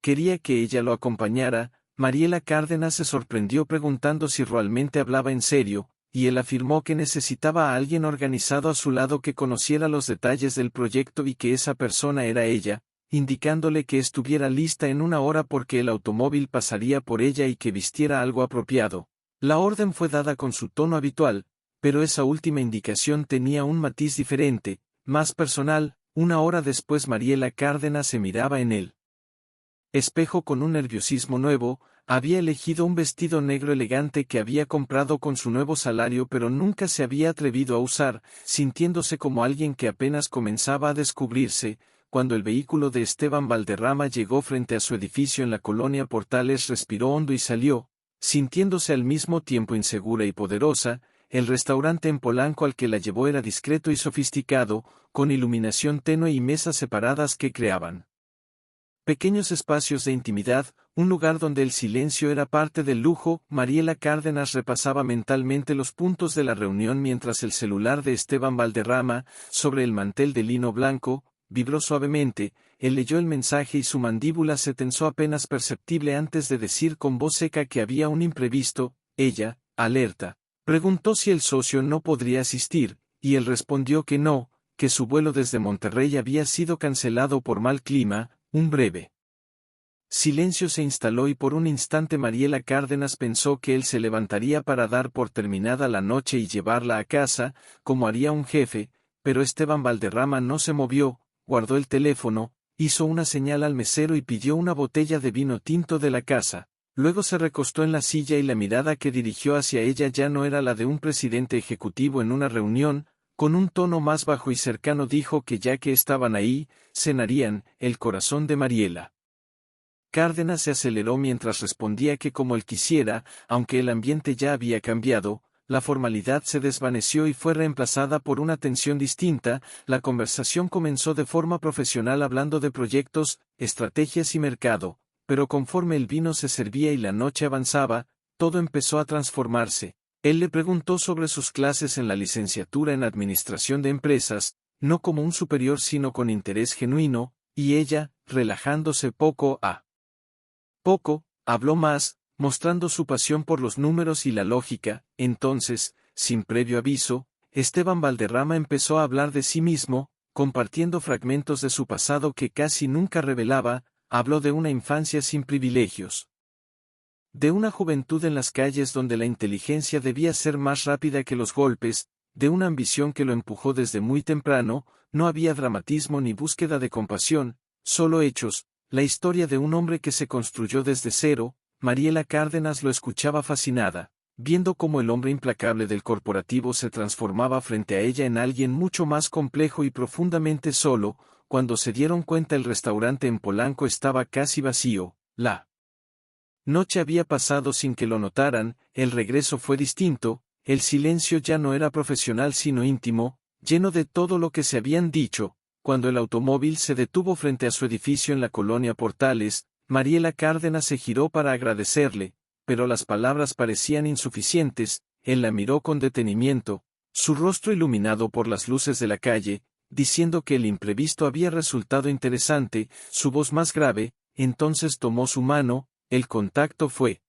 quería que ella lo acompañara. Mariela Cárdenas se sorprendió preguntando si realmente hablaba en serio, y él afirmó que necesitaba a alguien organizado a su lado que conociera los detalles del proyecto y que esa persona era ella, indicándole que estuviera lista en una hora porque el automóvil pasaría por ella y que vistiera algo apropiado. La orden fue dada con su tono habitual, pero esa última indicación tenía un matiz diferente, más personal. Una hora después Mariela Cárdenas se miraba en él espejo con un nerviosismo nuevo. Había elegido un vestido negro elegante que había comprado con su nuevo salario pero nunca se había atrevido a usar, sintiéndose como alguien que apenas comenzaba a descubrirse. Cuando el vehículo de Esteban Valderrama llegó frente a su edificio en la colonia Portales respiró hondo y salió, sintiéndose al mismo tiempo insegura y poderosa. El restaurante en Polanco al que la llevó era discreto y sofisticado, con iluminación tenue y mesas separadas que creaban pequeños espacios de intimidad, un lugar donde el silencio era parte del lujo. Mariela Cárdenas repasaba mentalmente los puntos de la reunión mientras el celular de Esteban Valderrama, sobre el mantel de lino blanco, vibró suavemente. Él leyó el mensaje y su mandíbula se tensó apenas perceptible antes de decir con voz seca que había un imprevisto. Ella, alerta, preguntó si el socio no podría asistir, y él respondió que no, que su vuelo desde Monterrey había sido cancelado por mal clima. Un breve silencio se instaló y por un instante Mariela Cárdenas pensó que él se levantaría para dar por terminada la noche y llevarla a casa, como haría un jefe, pero Esteban Valderrama no se movió, guardó el teléfono, hizo una señal al mesero y pidió una botella de vino tinto de la casa. Luego se recostó en la silla y la mirada que dirigió hacia ella ya no era la de un presidente ejecutivo en una reunión. Con un tono más bajo y cercano dijo que ya que estaban ahí, cenarían. El corazón de Mariela Cárdenas se aceleró mientras respondía que como él quisiera, aunque el ambiente ya había cambiado, la formalidad se desvaneció y fue reemplazada por una tensión distinta. La conversación comenzó de forma profesional hablando de proyectos, estrategias y mercado, pero conforme el vino se servía y la noche avanzaba, todo empezó a transformarse. Él le preguntó sobre sus clases en la licenciatura en Administración de Empresas, no como un superior sino con interés genuino, y ella, relajándose poco a poco, habló más, mostrando su pasión por los números y la lógica. Entonces, sin previo aviso, Esteban Valderrama empezó a hablar de sí mismo, compartiendo fragmentos de su pasado que casi nunca revelaba. Habló de una infancia sin privilegios, de una juventud en las calles donde la inteligencia debía ser más rápida que los golpes, de una ambición que lo empujó desde muy temprano. No había dramatismo ni búsqueda de compasión, solo hechos. La historia de un hombre que se construyó desde cero. Mariela Cárdenas lo escuchaba fascinada, viendo cómo el hombre implacable del corporativo se transformaba frente a ella en alguien mucho más complejo y profundamente solo. Cuando se dieron cuenta el restaurante en Polanco estaba casi vacío. La noche había pasado sin que lo notaran. El regreso fue distinto, el silencio ya no era profesional sino íntimo, lleno de todo lo que se habían dicho. Cuando el automóvil se detuvo frente a su edificio en la colonia Portales, Mariela Cárdenas se giró para agradecerle, pero las palabras parecían insuficientes. Él la miró con detenimiento, su rostro iluminado por las luces de la calle, diciendo que el imprevisto había resultado interesante. Su voz más grave. Entonces tomó su mano. El contacto fue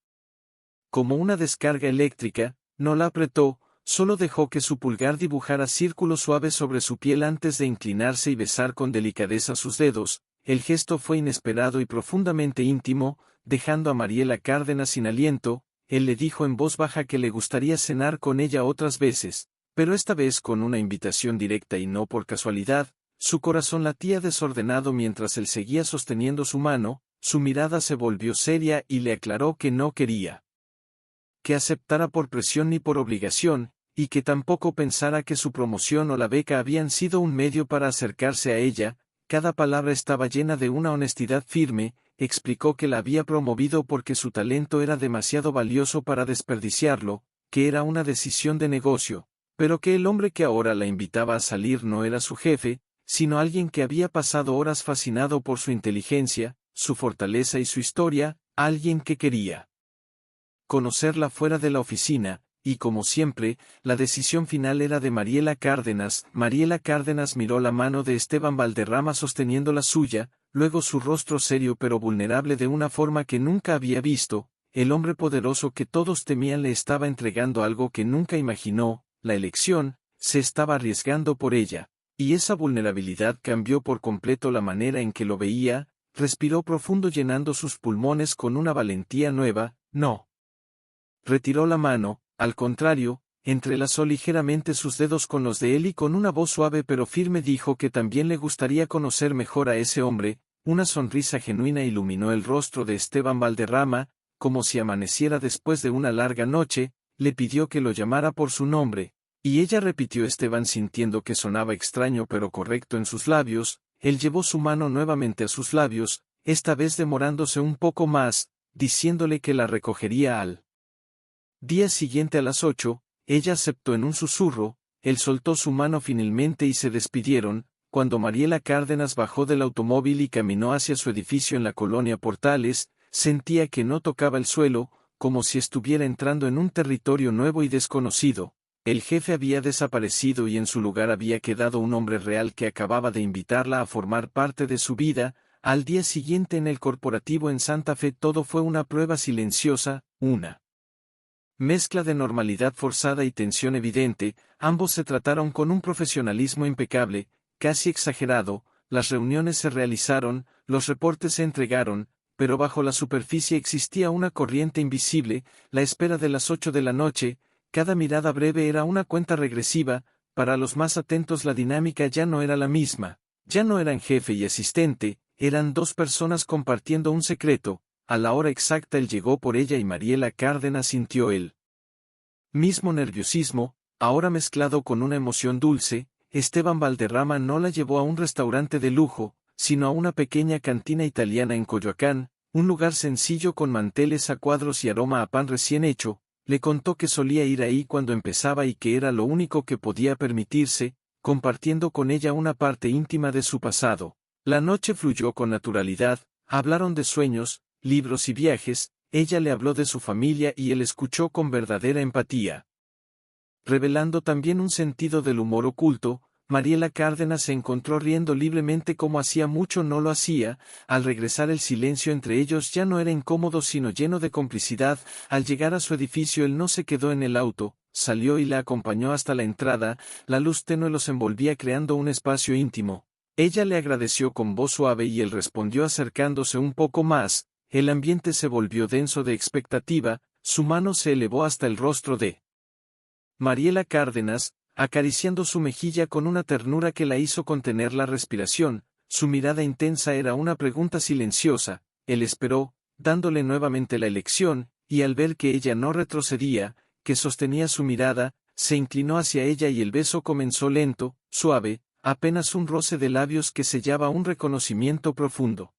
como una descarga eléctrica. No la apretó, solo dejó que su pulgar dibujara círculos suaves sobre su piel antes de inclinarse y besar con delicadeza sus dedos. El gesto fue inesperado y profundamente íntimo, dejando a Mariela Cárdenas sin aliento. Él le dijo en voz baja que le gustaría cenar con ella otras veces, pero esta vez con una invitación directa y no por casualidad. Su corazón latía desordenado mientras él seguía sosteniendo su mano. Su mirada se volvió seria y le aclaró que no quería que aceptara por presión ni por obligación, y que tampoco pensara que su promoción o la beca habían sido un medio para acercarse a ella. Cada palabra estaba llena de una honestidad firme. Explicó que la había promovido porque su talento era demasiado valioso para desperdiciarlo, que era una decisión de negocio, pero que el hombre que ahora la invitaba a salir no era su jefe, sino alguien que había pasado horas fascinado por su inteligencia, su fortaleza y su historia, alguien que quería conocerla fuera de la oficina. Y como siempre, la decisión final era de Mariela Cárdenas. Mariela Cárdenas miró la mano de Esteban Valderrama sosteniendo la suya, luego su rostro serio pero vulnerable de una forma que nunca había visto. El hombre poderoso que todos temían le estaba entregando algo que nunca imaginó. La elección, se estaba arriesgando por ella. Y esa vulnerabilidad cambió por completo la manera en que lo veía. Respiró profundo llenando sus pulmones con una valentía nueva. No retiró la mano, al contrario, entrelazó ligeramente sus dedos con los de él y con una voz suave pero firme dijo que también le gustaría conocer mejor a ese hombre. Una sonrisa genuina iluminó el rostro de Esteban Valderrama, como si amaneciera después de una larga noche. Le pidió que lo llamara por su nombre, y ella repitió Esteban sintiendo que sonaba extraño pero correcto en sus labios. Él llevó su mano nuevamente a sus labios, esta vez demorándose un poco más, diciéndole que la recogería al día siguiente a las 8, ella aceptó en un susurro. Él soltó su mano finalmente y se despidieron. Cuando Mariela Cárdenas bajó del automóvil y caminó hacia su edificio en la colonia Portales, sentía que no tocaba el suelo, como si estuviera entrando en un territorio nuevo y desconocido. El jefe había desaparecido y en su lugar había quedado un hombre real que acababa de invitarla a formar parte de su vida. Al día siguiente en el corporativo en Santa Fe todo fue una prueba silenciosa, una mezcla de normalidad forzada y tensión evidente. Ambos se trataron con un profesionalismo impecable, casi exagerado. Las reuniones se realizaron, los reportes se entregaron, pero bajo la superficie existía una corriente invisible. La espera de las 8 de la noche, cada mirada breve era una cuenta regresiva. Para los más atentos la dinámica ya no era la misma, ya no eran jefe y asistente, eran dos personas compartiendo un secreto. A la hora exacta él llegó por ella y Mariela Cárdenas sintió el mismo nerviosismo. Ahora mezclado con una emoción dulce, Esteban Valderrama no la llevó a un restaurante de lujo, sino a una pequeña cantina italiana en Coyoacán, un lugar sencillo con manteles a cuadros y aroma a pan recién hecho. Le contó que solía ir ahí cuando empezaba y que era lo único que podía permitirse, compartiendo con ella una parte íntima de su pasado. La noche fluyó con naturalidad, hablaron de sueños, libros y viajes, ella le habló de su familia y él escuchó con verdadera empatía. Revelando también un sentido del humor oculto, Mariela Cárdenas se encontró riendo libremente como hacía mucho no lo hacía. Al regresar el silencio entre ellos ya no era incómodo sino lleno de complicidad. Al llegar a su edificio él no se quedó en el auto, salió y la acompañó hasta la entrada. La luz tenue los envolvía creando un espacio íntimo. Ella le agradeció con voz suave y él respondió acercándose un poco más. El ambiente se volvió denso de expectativa, su mano se elevó hasta el rostro de Mariela Cárdenas, acariciando su mejilla con una ternura que la hizo contener la respiración. Su mirada intensa era una pregunta silenciosa. Él esperó, dándole nuevamente la elección, y al ver que ella no retrocedía, que sostenía su mirada, se inclinó hacia ella y el beso comenzó lento, suave, apenas un roce de labios que sellaba un reconocimiento profundo.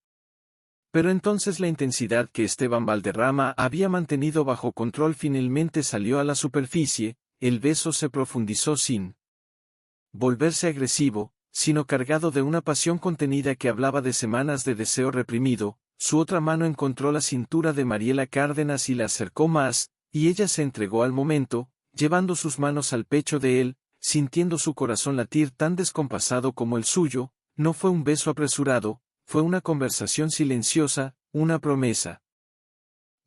Pero entonces la intensidad que Esteban Valderrama había mantenido bajo control finalmente salió a la superficie. El beso se profundizó sin volverse agresivo, sino cargado de una pasión contenida que hablaba de semanas de deseo reprimido. Su otra mano encontró la cintura de Mariela Cárdenas y la acercó más, y ella se entregó al momento, llevando sus manos al pecho de él, sintiendo su corazón latir tan descompasado como el suyo. No fue un beso apresurado, fue una conversación silenciosa, una promesa.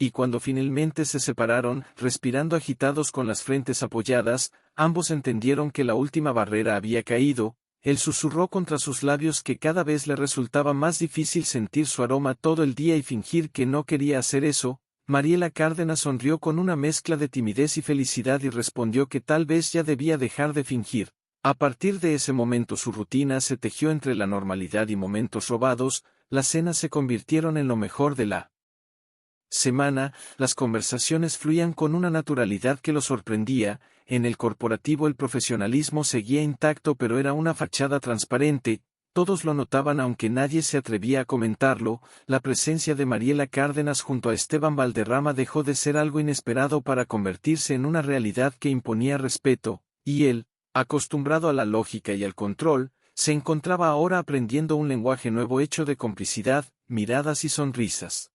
Y cuando finalmente se separaron, respirando agitados con las frentes apoyadas, ambos entendieron que la última barrera había caído. Él susurró contra sus labios que cada vez le resultaba más difícil sentir su aroma todo el día y fingir que no quería hacer eso. Mariela Cárdenas sonrió con una mezcla de timidez y felicidad y respondió que tal vez ya debía dejar de fingir. A partir de ese momento su rutina se tejió entre la normalidad y momentos robados. Las cenas se convirtieron en lo mejor de la semana. Las conversaciones fluían con una naturalidad que lo sorprendía. En el corporativo el profesionalismo seguía intacto pero era una fachada transparente. Todos lo notaban aunque nadie se atrevía a comentarlo. La presencia de Mariela Cárdenas junto a Esteban Valderrama dejó de ser algo inesperado para convertirse en una realidad que imponía respeto, y él, acostumbrado a la lógica y al control, se encontraba ahora aprendiendo un lenguaje nuevo hecho de complicidad, miradas y sonrisas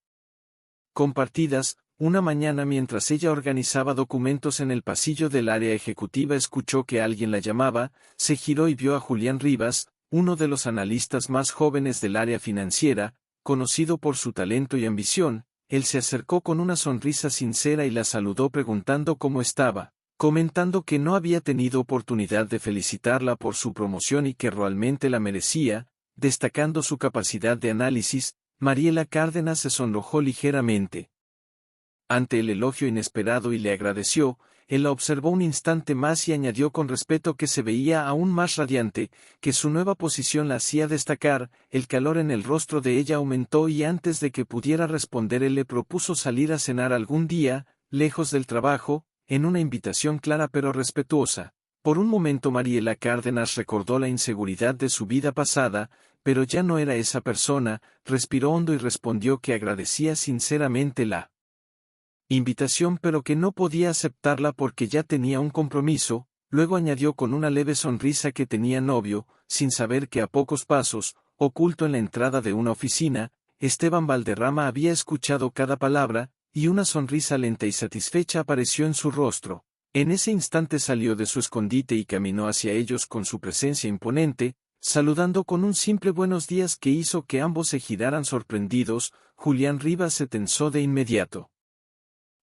compartidas. Una mañana mientras ella organizaba documentos en el pasillo del área ejecutiva escuchó que alguien la llamaba, se giró y vio a Julián Rivas, uno de los analistas más jóvenes del área financiera, conocido por su talento y ambición. Él se acercó con una sonrisa sincera y la saludó preguntando cómo estaba, comentando que no había tenido oportunidad de felicitarla por su promoción y que realmente la merecía, destacando su capacidad de análisis. Mariela Cárdenas se sonrojó ligeramente ante el elogio inesperado y le agradeció. Él la observó un instante más y añadió con respeto que se veía aún más radiante, que su nueva posición la hacía destacar. El calor en el rostro de ella aumentó y antes de que pudiera responder él le propuso salir a cenar algún día, lejos del trabajo, en una invitación clara pero respetuosa. Por un momento Mariela Cárdenas recordó la inseguridad de su vida pasada, pero ya no era esa persona. Respiró hondo y respondió que agradecía sinceramente la invitación pero que no podía aceptarla porque ya tenía un compromiso. Luego añadió con una leve sonrisa que tenía novio, sin saber que a pocos pasos, oculto en la entrada de una oficina, Esteban Valderrama había escuchado cada palabra, y una sonrisa lenta y satisfecha apareció en su rostro. En ese instante salió de su escondite y caminó hacia ellos con su presencia imponente, saludando con un simple buenos días que hizo que ambos se giraran sorprendidos. Julián Rivas se tensó de inmediato.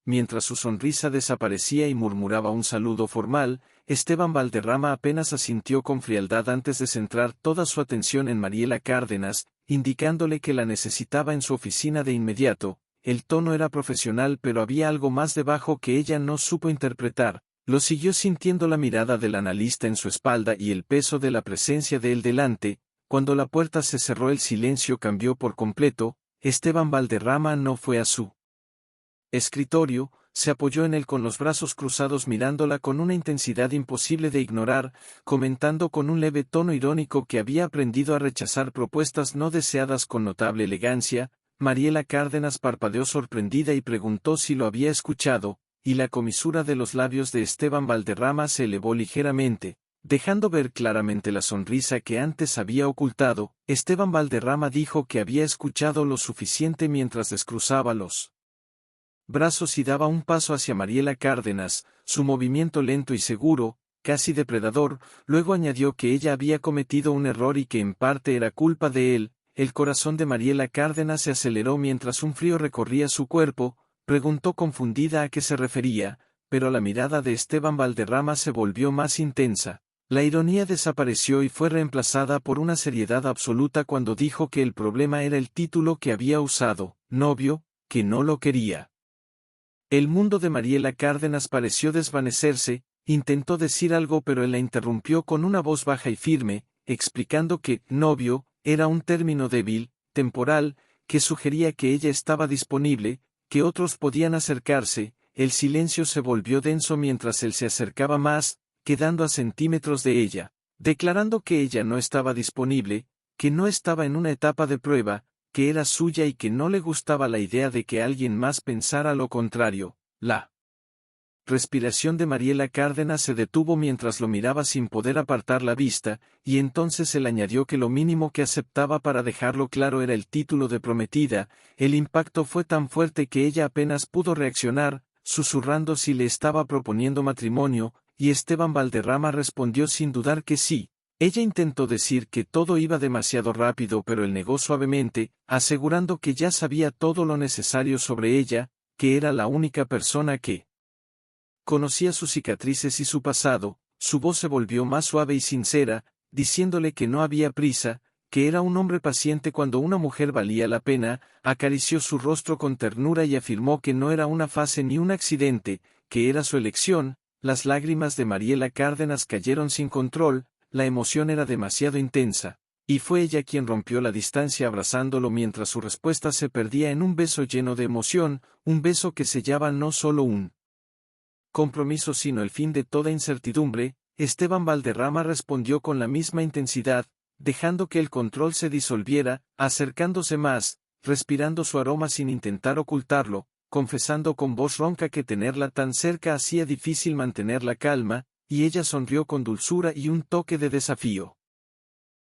Mientras su sonrisa desaparecía y murmuraba un saludo formal, Esteban Valderrama apenas asintió con frialdad antes de centrar toda su atención en Mariela Cárdenas, indicándole que la necesitaba en su oficina de inmediato. El tono era profesional pero había algo más debajo que ella no supo interpretar. Lo siguió sintiendo la mirada del analista en su espalda y el peso de la presencia de él delante. Cuando la puerta se cerró el silencio cambió por completo. Esteban Valderrama no fue a su escritorio, se apoyó en él con los brazos cruzados mirándola con una intensidad imposible de ignorar, comentando con un leve tono irónico que había aprendido a rechazar propuestas no deseadas con notable elegancia. Mariela Cárdenas parpadeó sorprendida y preguntó si lo había escuchado, y la comisura de los labios de Esteban Valderrama se elevó ligeramente, dejando ver claramente la sonrisa que antes había ocultado. Esteban Valderrama dijo que había escuchado lo suficiente mientras descruzaba los brazos y daba un paso hacia Mariela Cárdenas, su movimiento lento y seguro, casi depredador. Luego añadió que ella había cometido un error y que en parte era culpa de él. El corazón de Mariela Cárdenas se aceleró mientras un frío recorría su cuerpo. Preguntó confundida a qué se refería, pero la mirada de Esteban Valderrama se volvió más intensa. La ironía desapareció y fue reemplazada por una seriedad absoluta cuando dijo que el problema era el título que había usado, novio, que no lo quería. El mundo de Mariela Cárdenas pareció desvanecerse. Intentó decir algo pero él la interrumpió con una voz baja y firme, explicando que novio era un término débil, temporal, que sugería que ella estaba disponible, que otros podían acercarse. El silencio se volvió denso mientras él se acercaba más, quedando a centímetros de ella, declarando que ella no estaba disponible, que no estaba en una etapa de prueba, que era suya y que no le gustaba la idea de que alguien más pensara lo contrario. La respiración de Mariela Cárdenas se detuvo mientras lo miraba sin poder apartar la vista, y entonces él añadió que lo mínimo que aceptaba para dejarlo claro era el título de prometida. El impacto fue tan fuerte que ella apenas pudo reaccionar, susurrando si le estaba proponiendo matrimonio, y Esteban Valderrama respondió sin dudar que sí. Ella intentó decir que todo iba demasiado rápido pero él negó suavemente, asegurando que ya sabía todo lo necesario sobre ella, que era la única persona que conocía sus cicatrices y su pasado. Su voz se volvió más suave y sincera, diciéndole que no había prisa, que era un hombre paciente cuando una mujer valía la pena. Acarició su rostro con ternura y afirmó que no era una fase ni un accidente, que era su elección. Las lágrimas de Mariela Cárdenas cayeron sin control. La emoción era demasiado intensa, y fue ella quien rompió la distancia abrazándolo mientras su respuesta se perdía en un beso lleno de emoción, un beso que sellaba no solo un compromiso sino el fin de toda incertidumbre. Esteban Valderrama respondió con la misma intensidad, dejando que el control se disolviera, acercándose más, respirando su aroma sin intentar ocultarlo, confesando con voz ronca que tenerla tan cerca hacía difícil mantener la calma, y ella sonrió con dulzura y un toque de desafío,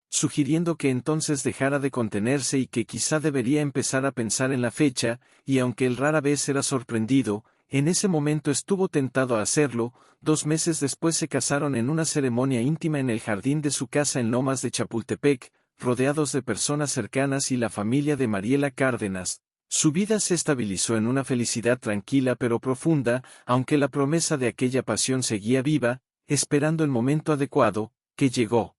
sugiriendo que entonces dejara de contenerse y que quizá debería empezar a pensar en la fecha. Y aunque él rara vez era sorprendido, en ese momento estuvo tentado a hacerlo. 2 meses después se casaron en una ceremonia íntima en el jardín de su casa en Lomas de Chapultepec, rodeados de personas cercanas y la familia de Mariela Cárdenas. Su vida se estabilizó en una felicidad tranquila pero profunda, aunque la promesa de aquella pasión seguía viva, esperando el momento adecuado, que llegó.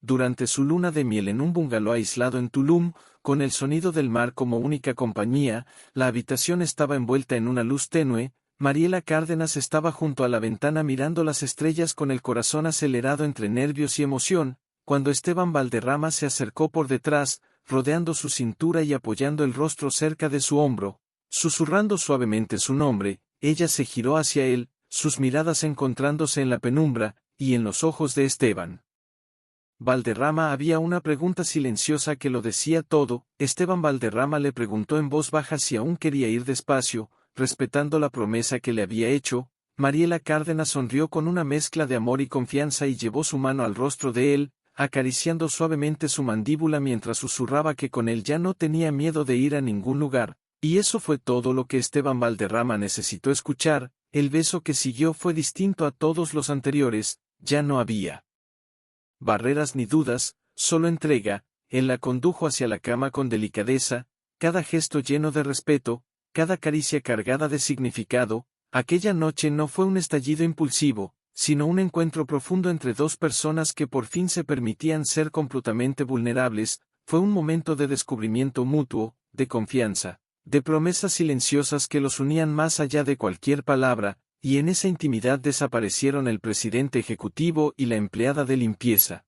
Durante su luna de miel en un bungalow aislado en Tulum, con el sonido del mar como única compañía, la habitación estaba envuelta en una luz tenue. Mariela Cárdenas estaba junto a la ventana mirando las estrellas con el corazón acelerado entre nervios y emoción, cuando Esteban Valderrama se acercó por detrás, rodeando su cintura y apoyando el rostro cerca de su hombro, susurrando suavemente su nombre. Ella se giró hacia él, sus miradas encontrándose en la penumbra, y en los ojos de Esteban Valderrama había una pregunta silenciosa que lo decía todo. Esteban Valderrama le preguntó en voz baja si aún quería ir despacio, respetando la promesa que le había hecho. Mariela Cárdenas sonrió con una mezcla de amor y confianza y llevó su mano al rostro de él, acariciando suavemente su mandíbula mientras susurraba que con él ya no tenía miedo de ir a ningún lugar. Y eso fue todo lo que Esteban Valderrama necesitó escuchar. El beso que siguió fue distinto a todos los anteriores. Ya no había barreras ni dudas, solo entrega. Él la condujo hacia la cama con delicadeza, cada gesto lleno de respeto, cada caricia cargada de significado. Aquella noche no fue un estallido impulsivo, sino un encuentro profundo entre dos personas que por fin se permitían ser completamente vulnerables. Fue un momento de descubrimiento mutuo, de confianza, de promesas silenciosas que los unían más allá de cualquier palabra. Y en esa intimidad desaparecieron el presidente ejecutivo y la empleada de limpieza,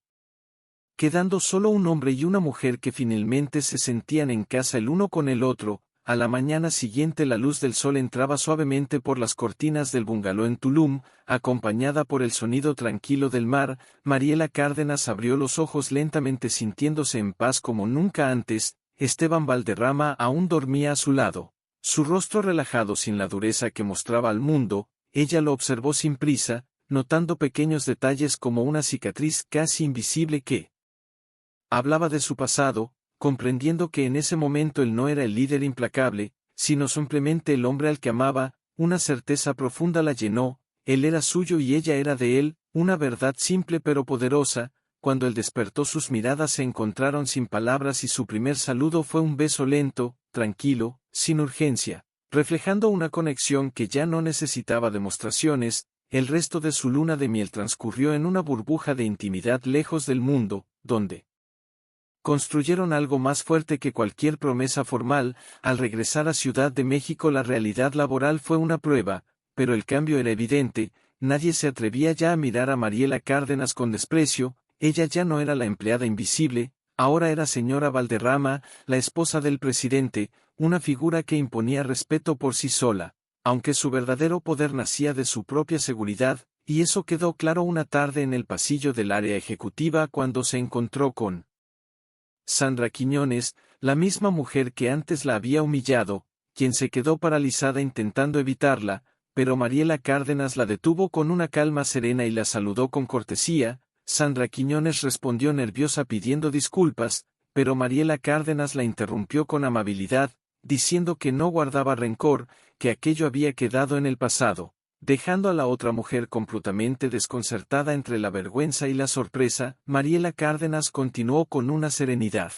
quedando solo un hombre y una mujer que finalmente se sentían en casa el uno con el otro. a la mañana siguiente la luz del sol entraba suavemente por las cortinas del bungalow en Tulum, acompañada por el sonido tranquilo del mar. Mariela Cárdenas abrió los ojos lentamente sintiéndose en paz como nunca antes. Esteban Valderrama aún dormía a su lado. Su rostro relajado sin la dureza que mostraba al mundo, ella lo observó sin prisa, notando pequeños detalles como una cicatriz casi invisible que hablaba de su pasado, comprendiendo que en ese momento él no era el líder implacable, sino simplemente el hombre al que amaba. Una certeza profunda la llenó, él era suyo y ella era de él, una verdad simple pero poderosa. Cuando él despertó sus miradas se encontraron sin palabras y su primer saludo fue un beso lento, tranquilo, sin urgencia, reflejando una conexión que ya no necesitaba demostraciones. El resto de su luna de miel transcurrió en una burbuja de intimidad lejos del mundo, donde construyeron algo más fuerte que cualquier promesa formal. Al regresar a Ciudad de México la realidad laboral fue una prueba, pero el cambio era evidente. Nadie se atrevía ya a mirar a Mariela Cárdenas con desprecio. Ella ya no era la empleada invisible, ahora era señora Valderrama, la esposa del presidente, una figura que imponía respeto por sí sola, aunque su verdadero poder nacía de su propia seguridad, y eso quedó claro una tarde en el pasillo del área ejecutiva cuando se encontró con Sandra Quiñones, la misma mujer que antes la había humillado, quien se quedó paralizada intentando evitarla, pero Mariela Cárdenas la detuvo con una calma serena y la saludó con cortesía. Sandra Quiñones respondió nerviosa pidiendo disculpas, pero Mariela Cárdenas la interrumpió con amabilidad, diciendo que no guardaba rencor, que aquello había quedado en el pasado, dejando a la otra mujer completamente desconcertada entre la vergüenza y la sorpresa. Mariela Cárdenas continuó con una serenidad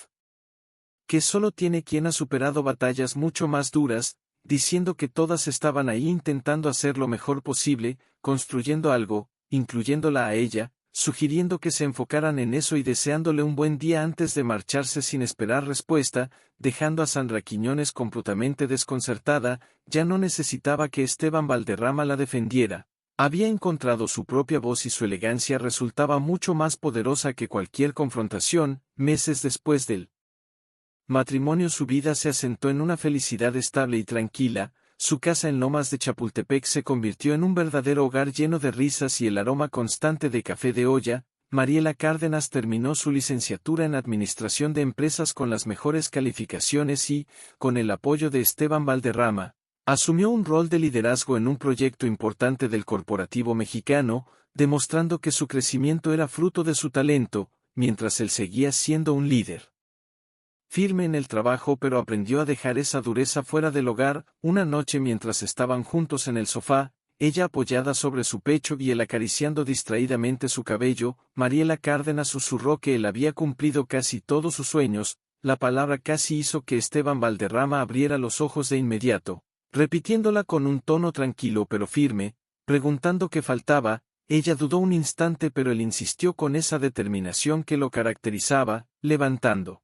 que solo tiene quien ha superado batallas mucho más duras, diciendo que todas estaban ahí intentando hacer lo mejor posible, construyendo algo, incluyéndola a ella, sugiriendo que se enfocaran en eso y deseándole un buen día antes de marcharse sin esperar respuesta, dejando a Sandra Quiñones completamente desconcertada. Ya no necesitaba que Esteban Valderrama la defendiera. Había encontrado su propia voz y su elegancia resultaba mucho más poderosa que cualquier confrontación. Meses después del matrimonio su vida se asentó en una felicidad estable y tranquila. Su casa en Lomas de Chapultepec se convirtió en un verdadero hogar lleno de risas y el aroma constante de café de olla. Mariela Cárdenas terminó su licenciatura en Administración de Empresas con las mejores calificaciones y, con el apoyo de Esteban Valderrama, asumió un rol de liderazgo en un proyecto importante del corporativo mexicano, demostrando que su crecimiento era fruto de su talento, mientras él seguía siendo un líder firme en el trabajo, pero aprendió a dejar esa dureza fuera del hogar. Una noche mientras estaban juntos en el sofá, ella apoyada sobre su pecho y él acariciando distraídamente su cabello, Mariela Cárdenas susurró que él había cumplido casi todos sus sueños. La palabra casi hizo que Esteban Valderrama abriera los ojos de inmediato, repitiéndola con un tono tranquilo pero firme, preguntando qué faltaba. Ella dudó un instante pero él insistió con esa determinación que lo caracterizaba, levantando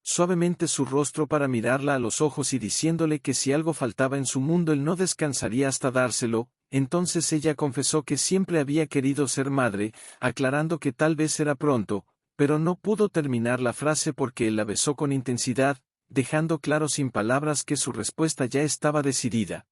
suavemente su rostro para mirarla a los ojos y diciéndole que si algo faltaba en su mundo él no descansaría hasta dárselo. Entonces ella confesó que siempre había querido ser madre, aclarando que tal vez era pronto, pero no pudo terminar la frase porque él la besó con intensidad, dejando claro sin palabras que su respuesta ya estaba decidida.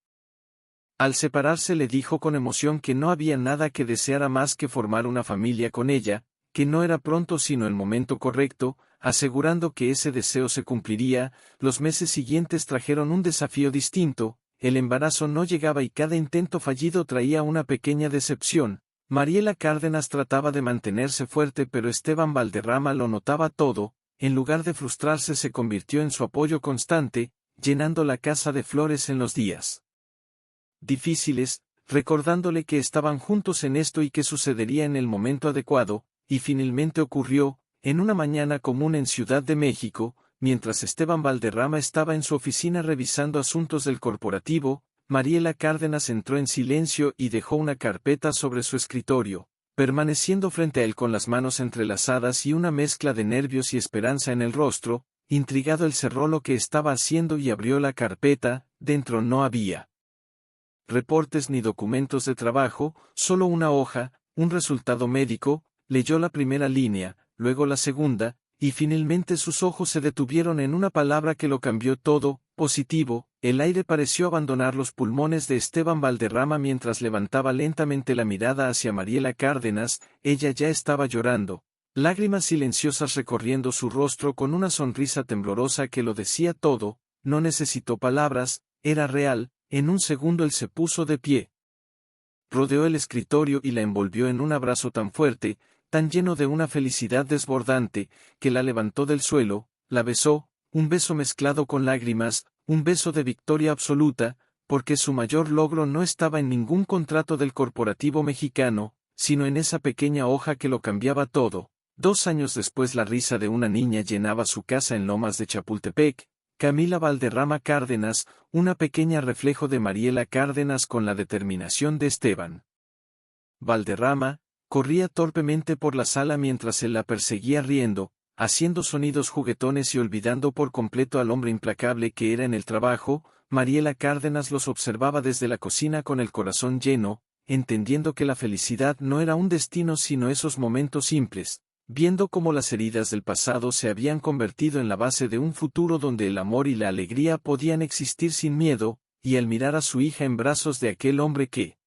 Al separarse le dijo con emoción que no había nada que deseara más que formar una familia con ella, que no era pronto sino el momento correcto, asegurando que ese deseo se cumpliría. Los meses siguientes trajeron un desafío distinto, el embarazo no llegaba y cada intento fallido traía una pequeña decepción. Mariela Cárdenas trataba de mantenerse fuerte pero Esteban Valderrama lo notaba todo. En lugar de frustrarse se convirtió en su apoyo constante, llenando la casa de flores en los días difíciles, recordándole que estaban juntos en esto y que sucedería en el momento adecuado. Y finalmente ocurrió, en una mañana común en Ciudad de México, mientras Esteban Valderrama estaba en su oficina revisando asuntos del corporativo. Mariela Cárdenas entró en silencio y dejó una carpeta sobre su escritorio, permaneciendo frente a él con las manos entrelazadas y una mezcla de nervios y esperanza en el rostro. Intrigado él cerró lo que estaba haciendo y abrió la carpeta. Dentro no había reportes ni documentos de trabajo, solo una hoja, un resultado médico. Leyó la primera línea, luego la segunda, y finalmente sus ojos se detuvieron en una palabra que lo cambió todo, positivo. El aire pareció abandonar los pulmones de Esteban Valderrama mientras levantaba lentamente la mirada hacia Mariela Cárdenas. Ella ya estaba llorando, lágrimas silenciosas recorriendo su rostro con una sonrisa temblorosa que lo decía todo. No necesitó palabras, era real. En un segundo él se puso de pie, rodeó el escritorio y la envolvió en un abrazo tan fuerte, tan lleno de una felicidad desbordante, que la levantó del suelo, la besó, un beso mezclado con lágrimas, un beso de victoria absoluta, porque su mayor logro no estaba en ningún contrato del corporativo mexicano, sino en esa pequeña hoja que lo cambiaba todo. 2 años después la risa de una niña llenaba su casa en Lomas de Chapultepec. Camila Valderrama Cárdenas, una pequeña reflejo de Mariela Cárdenas con la determinación de Esteban Valderrama, corría torpemente por la sala mientras él la perseguía riendo, haciendo sonidos juguetones y olvidando por completo al hombre implacable que era en el trabajo. Mariela Cárdenas los observaba desde la cocina con el corazón lleno, entendiendo que la felicidad no era un destino sino esos momentos simples, viendo cómo las heridas del pasado se habían convertido en la base de un futuro donde el amor y la alegría podían existir sin miedo, y al mirar a su hija en brazos de aquel hombre que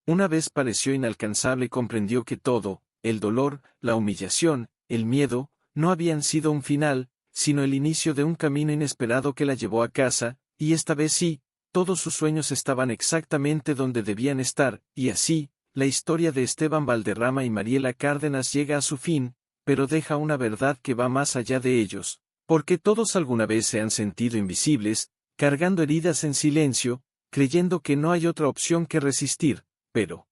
una vez pareció inalcanzable, comprendió que todo, el dolor, la humillación, el miedo, no habían sido un final, sino el inicio de un camino inesperado que la llevó a casa, y esta vez sí, todos sus sueños estaban exactamente donde debían estar, y así, la historia de Esteban Valderrama y Mariela Cárdenas llega a su fin, pero deja una verdad que va más allá de ellos, porque todos alguna vez se han sentido invisibles, cargando heridas en silencio, creyendo que no hay otra opción que resistir, pero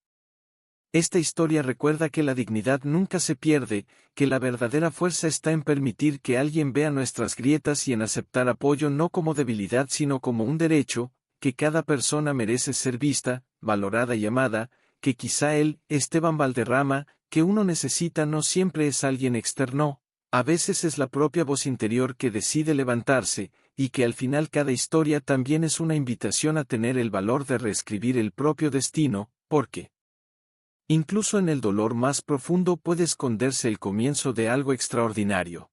esta historia recuerda que la dignidad nunca se pierde, que la verdadera fuerza está en permitir que alguien vea nuestras grietas y en aceptar apoyo no como debilidad sino como un derecho, que cada persona merece ser vista, valorada y amada, que quizá él, Esteban Valderrama, que uno necesita no siempre es alguien externo, a veces es la propia voz interior que decide levantarse, y que al final cada historia también es una invitación a tener el valor de reescribir el propio destino, porque incluso en el dolor más profundo puede esconderse el comienzo de algo extraordinario.